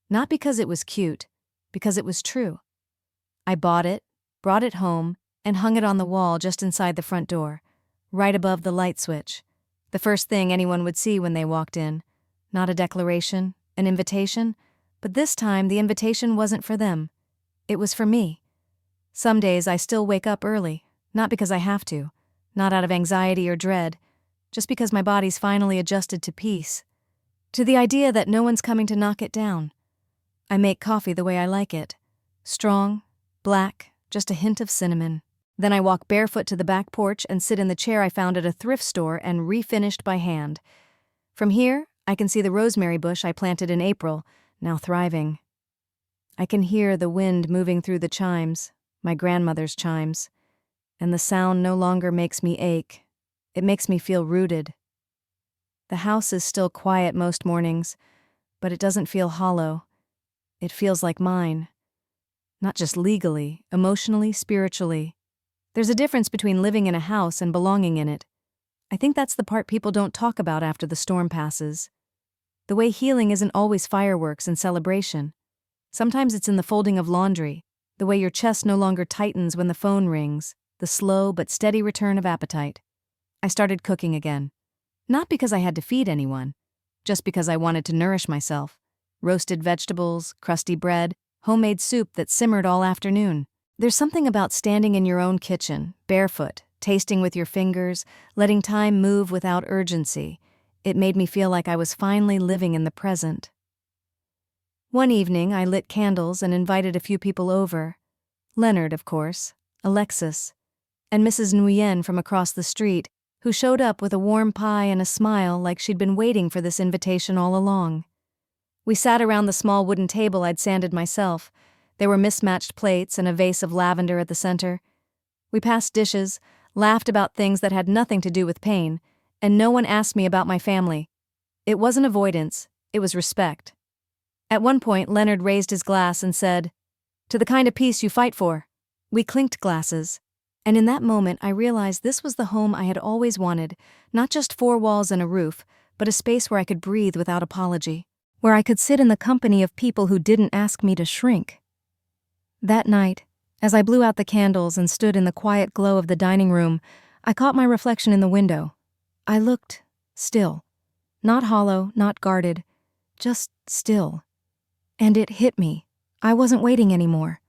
Not because it was cute, because it was true. I bought it, brought it home, and hung it on the wall just inside the front door, right above the light switch. The first thing anyone would see when they walked in. Not a declaration, an invitation, but this time the invitation wasn't for them. It was for me. Some days I still wake up early, not because I have to, not out of anxiety or dread, just because my body's finally adjusted to peace, to the idea that no one's coming to knock it down. I make coffee the way I like it. Strong, black, just a hint of cinnamon. Then I walk barefoot to the back porch and sit in the chair I found at a thrift store and refinished by hand. From here, I can see the rosemary bush I planted in April, now thriving. I can hear the wind moving through the chimes, my grandmother's chimes, and the sound no longer makes me ache. It makes me feel rooted. The house is still quiet most mornings, but it doesn't feel hollow. It feels like mine. Not just legally, emotionally, spiritually. There's a difference between living in a house and belonging in it. I think that's the part people don't talk about after the storm passes. The way healing isn't always fireworks and celebration. Sometimes it's in the folding of laundry, the way your chest no longer tightens when the phone rings, the slow but steady return of appetite. I started cooking again. Not because I had to feed anyone, just because I wanted to nourish myself. Roasted vegetables, crusty bread, homemade soup that simmered all afternoon. There's something about standing in your own kitchen, barefoot, tasting with your fingers, letting time move without urgency. It made me feel like I was finally living in the present. One evening, I lit candles and invited a few people over. Leonard, of course, Alexis, and Mrs. Nguyen from across the street, who showed up with a warm pie and a smile like she'd been waiting for this invitation all along. We sat around the small wooden table I'd sanded myself. There were mismatched plates and a vase of lavender at the center. We passed dishes, laughed about things that had nothing to do with pain, and no one asked me about my family. It wasn't avoidance, it was respect. At one point, Leonard raised his glass and said, "To the kind of peace you fight for." We clinked glasses, and in that moment I realized this was the home I had always wanted, not just four walls and a roof, but a space where I could breathe without apology, where I could sit in the company of people who didn't ask me to shrink. That night, as I blew out the candles and stood in the quiet glow of the dining room, I caught my reflection in the window. I looked still. Not hollow, not guarded, just still. And it hit me. I wasn't waiting anymore.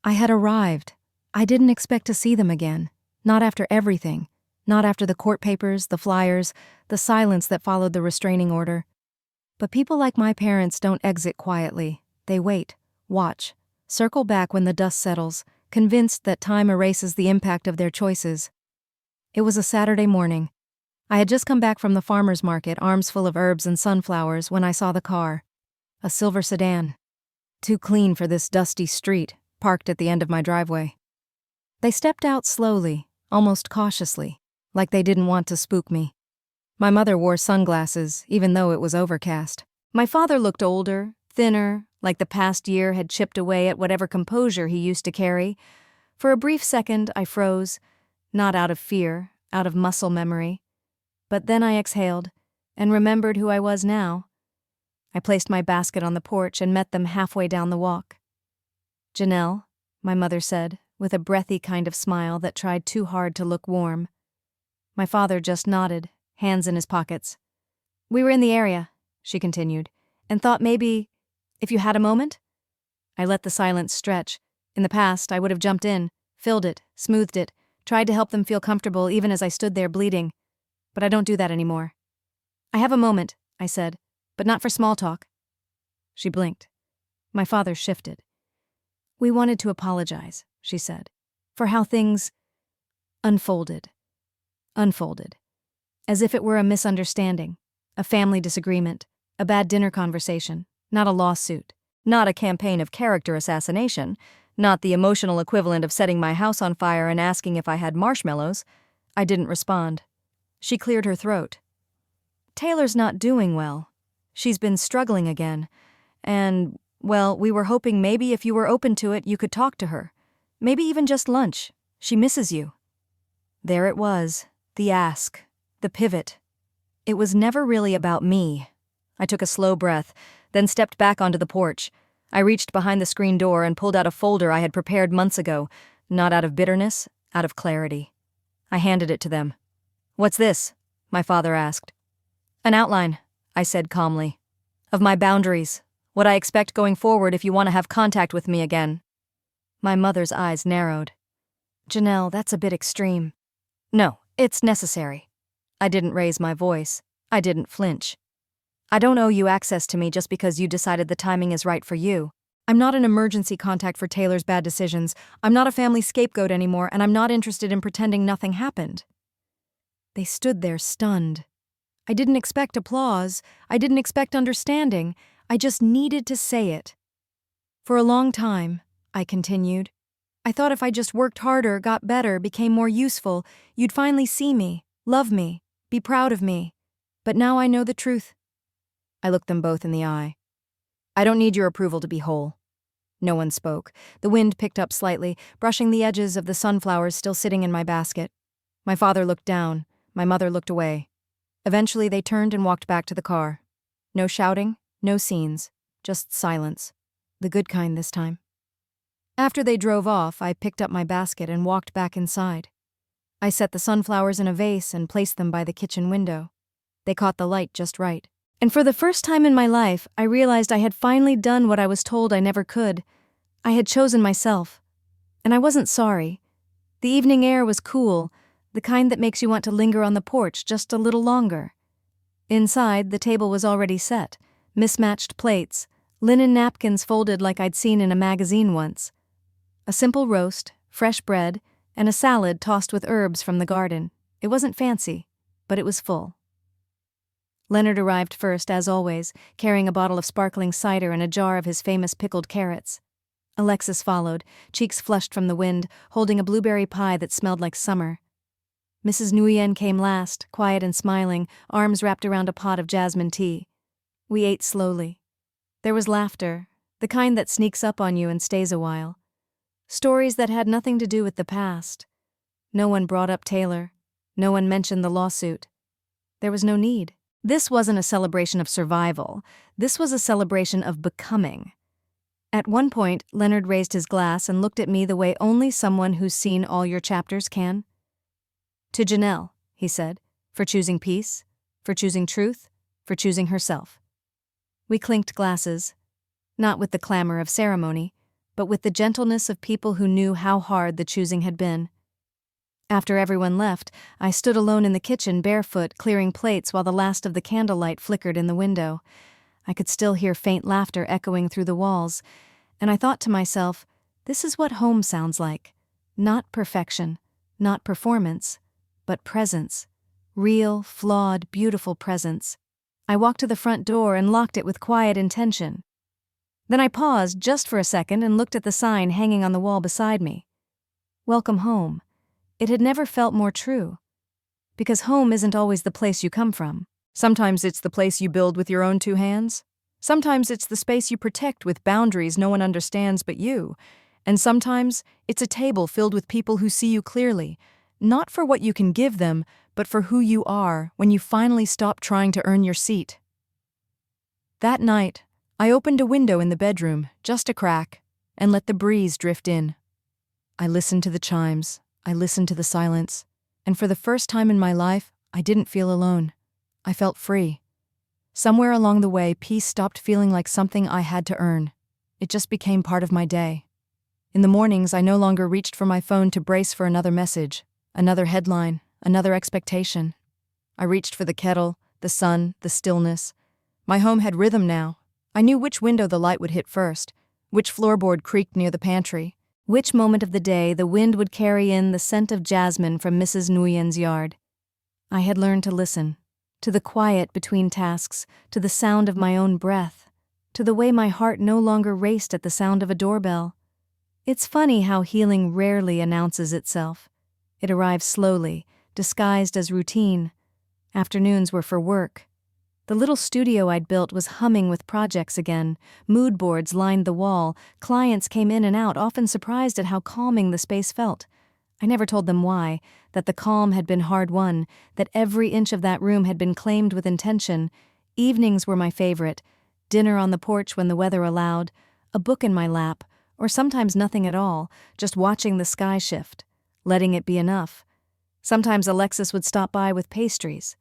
I had arrived. I didn't expect to see them again. Not after everything. Not after the court papers, the flyers, the silence that followed the restraining order. But people like my parents don't exit quietly. They wait, watch, circle back when the dust settles, convinced that time erases the impact of their choices. It was a Saturday morning. I had just come back from the farmer's market, arms full of herbs and sunflowers, when I saw the car. A silver sedan. Too clean for this dusty street, parked at the end of my driveway. They stepped out slowly, almost cautiously, like they didn't want to spook me. My mother wore sunglasses, even though it was overcast. My father looked older, thinner, like the past year had chipped away at whatever composure he used to carry. For a brief second, I froze, not out of fear, out of muscle memory. But then I exhaled, and remembered who I was now. I placed my basket on the porch and met them halfway down the walk. "Janelle," my mother said, with a breathy kind of smile that tried too hard to look warm. My father just nodded, hands in his pockets. "We were in the area," she continued, "and thought maybe, if you had a moment?" I let the silence stretch. In the past, I would have jumped in, filled it, smoothed it, tried to help them feel comfortable even as I stood there bleeding. but I don't do that anymore. I have a moment, I said, but not for small talk. She blinked. My father shifted. We wanted to apologize, she said, for how things unfolded. As if it were a misunderstanding, a family disagreement, a bad dinner conversation, not a lawsuit, not a campaign of character assassination, not the emotional equivalent of setting my house on fire and asking if I had marshmallows. I didn't respond. She cleared her throat. Taylor's not doing well. She's been struggling again. And, well, we were hoping maybe if you were open to it, you could talk to her. Maybe even just lunch. She misses you. There it was, the ask, the pivot. It was never really about me. I took a slow breath, then stepped back onto the porch. I reached behind the screen door and pulled out a folder I had prepared months ago, not out of bitterness, out of clarity. I handed it to them. "What's this?" my father asked. "An outline," I said calmly, "of my boundaries, what I expect going forward if you want to have contact with me again." My mother's eyes narrowed. "Janelle, that's a bit extreme." "No, it's necessary." I didn't raise my voice. I didn't flinch. "I don't owe you access to me just because you decided the timing is right for you. I'm not an emergency contact for Taylor's bad decisions. I'm not a family scapegoat anymore, and I'm not interested in pretending nothing happened." They stood there stunned. I didn't expect applause. I didn't expect understanding. I just needed to say it. "For a long time," I continued, "I thought if I just worked harder, got better, became more useful, you'd finally see me, love me, be proud of me. But now I know the truth." I looked them both in the eye. "I don't need your approval to be whole." No one spoke. The wind picked up slightly, brushing the edges of the sunflowers still sitting in my basket. My father looked down. My mother looked away. Eventually they turned and walked back to the car. No shouting, no scenes, just silence. The good kind this time. After they drove off, I picked up my basket and walked back inside. I set the sunflowers in a vase and placed them by the kitchen window. They caught the light just right. And for the first time in my life, I realized I had finally done what I was told I never could. I had chosen myself. And I wasn't sorry. The evening air was cool, the kind that makes you want to linger on the porch just a little longer. Inside, the table was already set, mismatched plates, linen napkins folded like I'd seen in a magazine once. A simple roast, fresh bread, and a salad tossed with herbs from the garden. It wasn't fancy, but it was full. Leonard arrived first, as always, carrying a bottle of sparkling cider and a jar of his famous pickled carrots. Alexis followed, cheeks flushed from the wind, holding a blueberry pie that smelled like summer. Mrs. Nguyen came last, quiet and smiling, arms wrapped around a pot of jasmine tea. We ate slowly. There was laughter, the kind that sneaks up on you and stays a while. Stories that had nothing to do with the past. No one brought up Taylor. No one mentioned the lawsuit. There was no need. This wasn't a celebration of survival. This was a celebration of becoming. At one point, Leonard raised his glass and looked at me the way only someone who's seen all your chapters can. "To Janelle," he said, "for choosing peace, for choosing truth, for choosing herself." We clinked glasses, not with the clamor of ceremony, but with the gentleness of people who knew how hard the choosing had been. After everyone left, I stood alone in the kitchen barefoot, clearing plates while the last of the candlelight flickered in the window. I could still hear faint laughter echoing through the walls, and I thought to myself, this is what home sounds like. Not perfection, not performance, but presence. Real, flawed, beautiful presence. I walked to the front door and locked it with quiet intention. Then I paused just for a second and looked at the sign hanging on the wall beside me. Welcome home. It had never felt more true. Because home isn't always the place you come from. Sometimes it's the place you build with your own two hands. Sometimes it's the space you protect with boundaries no one understands but you. And sometimes it's a table filled with people who see you clearly, not for what you can give them, but for who you are when you finally stop trying to earn your seat. That night, I opened a window in the bedroom, just a crack, and let the breeze drift in. I listened to the chimes, I listened to the silence, and for the first time in my life, I didn't feel alone. I felt free. Somewhere along the way, peace stopped feeling like something I had to earn. It just became part of my day. In the mornings, I no longer reached for my phone to brace for another message, another headline, another expectation. I reached for the kettle, the sun, the stillness. My home had rhythm now. I knew which window the light would hit first, which floorboard creaked near the pantry, which moment of the day the wind would carry in the scent of jasmine from Mrs. Nguyen's yard. I had learned to listen, to the quiet between tasks, to the sound of my own breath, to the way my heart no longer raced at the sound of a doorbell. It's funny how healing rarely announces itself. It arrives slowly, disguised as routine. Afternoons were for work. The little studio I'd built was humming with projects again. Mood boards lined the wall. Clients came in and out, often surprised at how calming the space felt. I never told them why, that the calm had been hard-won, that every inch of that room had been claimed with intention. Evenings were my favorite. Dinner on the porch when the weather allowed, a book in my lap, or sometimes nothing at all, just watching the sky shift, letting it be enough. Sometimes Alexis would stop by with pastries.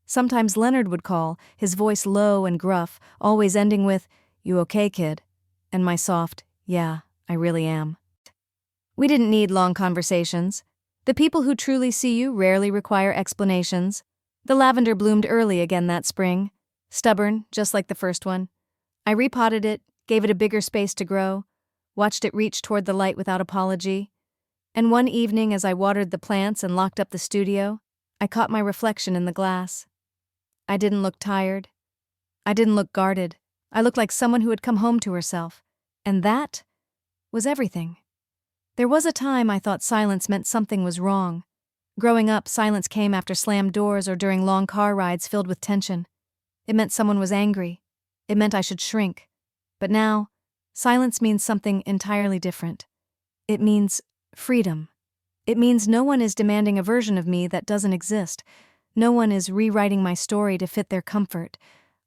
Sometimes Leonard would call, his voice low and gruff, always ending with, "You okay, kid?" And my soft, "Yeah, I really am." We didn't need long conversations. The people who truly see you rarely require explanations. The lavender bloomed early again that spring, stubborn, just like the first one. I repotted it, gave it a bigger space to grow, watched it reach toward the light without apology. And one evening, as I watered the plants and locked up the studio, I caught my reflection in the glass. I didn't look tired. I didn't look guarded. I looked like someone who had come home to herself. And that was everything. There was a time I thought silence meant something was wrong. Growing up, silence came after slammed doors or during long car rides filled with tension. It meant someone was angry. It meant I should shrink. But now, silence means something entirely different. It means freedom. It means no one is demanding a version of me that doesn't exist. No one is rewriting my story to fit their comfort.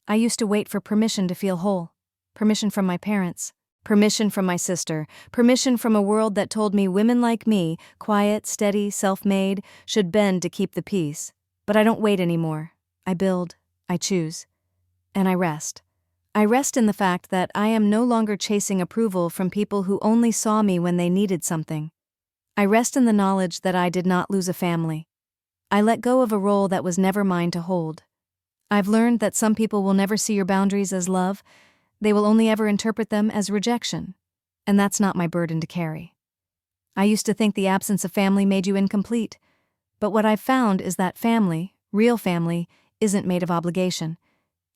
I used to wait for permission to feel whole. Permission from my parents. Permission from my sister. Permission from a world that told me women like me, quiet, steady, self-made, should bend to keep the peace. But I don't wait anymore. I build. I choose. And I rest. I rest in the fact that I am no longer chasing approval from people who only saw me when they needed something. I rest in the knowledge that I did not lose a family. I let go of a role that was never mine to hold. I've learned that some people will never see your boundaries as love. They will only ever interpret them as rejection. And that's not my burden to carry. I used to think the absence of family made you incomplete. But what I've found is that family, real family, isn't made of obligation.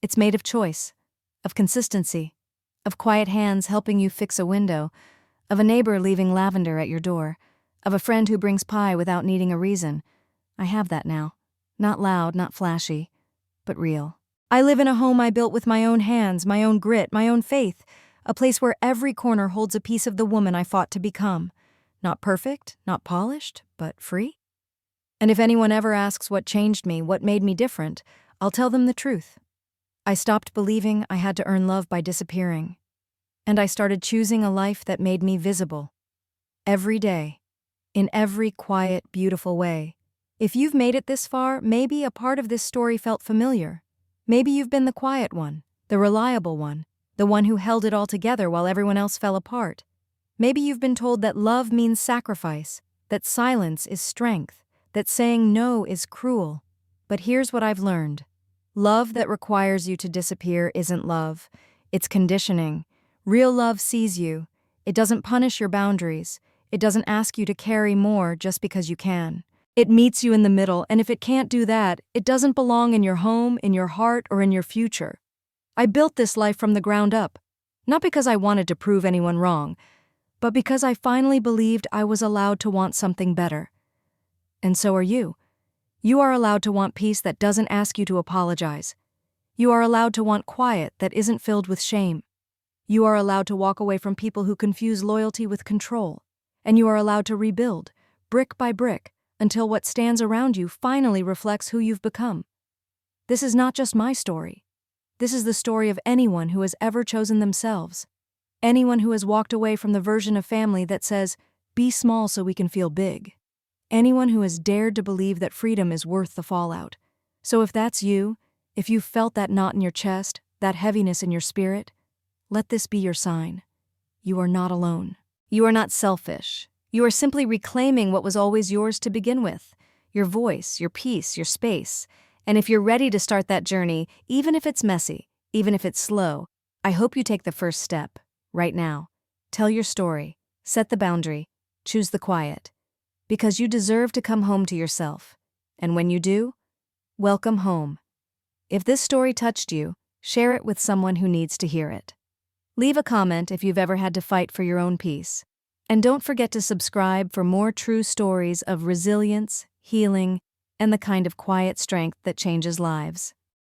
It's made of choice, of consistency, of quiet hands helping you fix a window, of a neighbor leaving lavender at your door, of a friend who brings pie without needing a reason. I have that now. Not loud, not flashy, but real. I live in a home I built with my own hands, my own grit, my own faith, a place where every corner holds a piece of the woman I fought to become. Not perfect, not polished, but free. And if anyone ever asks what changed me, what made me different, I'll tell them the truth. I stopped believing I had to earn love by disappearing. And I started choosing a life that made me visible. Every day. In every quiet, beautiful way. If you've made it this far, maybe a part of this story felt familiar. Maybe you've been the quiet one, the reliable one, the one who held it all together while everyone else fell apart. Maybe you've been told that love means sacrifice, that silence is strength, that saying no is cruel. But here's what I've learned. Love that requires you to disappear isn't love. It's conditioning. Real love sees you. It doesn't punish your boundaries. It doesn't ask you to carry more just because you can. It meets you in the middle, and if it can't do that, it doesn't belong in your home, in your heart, or in your future. I built this life from the ground up, not because I wanted to prove anyone wrong, but because I finally believed I was allowed to want something better. And so are you. You are allowed to want peace that doesn't ask you to apologize. You are allowed to want quiet that isn't filled with shame. You are allowed to walk away from people who confuse loyalty with control. And you are allowed to rebuild, brick by brick, until what stands around you finally reflects who you've become. This is not just my story. This is the story of anyone who has ever chosen themselves. Anyone who has walked away from the version of family that says, "Be small so we can feel big." Anyone who has dared to believe that freedom is worth the fallout. So if that's you, if you've felt that knot in your chest, that heaviness in your spirit, let this be your sign. You are not alone. You are not selfish. You are simply reclaiming what was always yours to begin with. Your voice, your peace, your space. And if you're ready to start that journey, even if it's messy, even if it's slow, I hope you take the first step, right now. Tell your story, set the boundary, choose the quiet. Because you deserve to come home to yourself. And when you do, welcome home. If this story touched you, share it with someone who needs to hear it. Leave a comment if you've ever had to fight for your own peace. And don't forget to subscribe for more true stories of resilience, healing, and the kind of quiet strength that changes lives.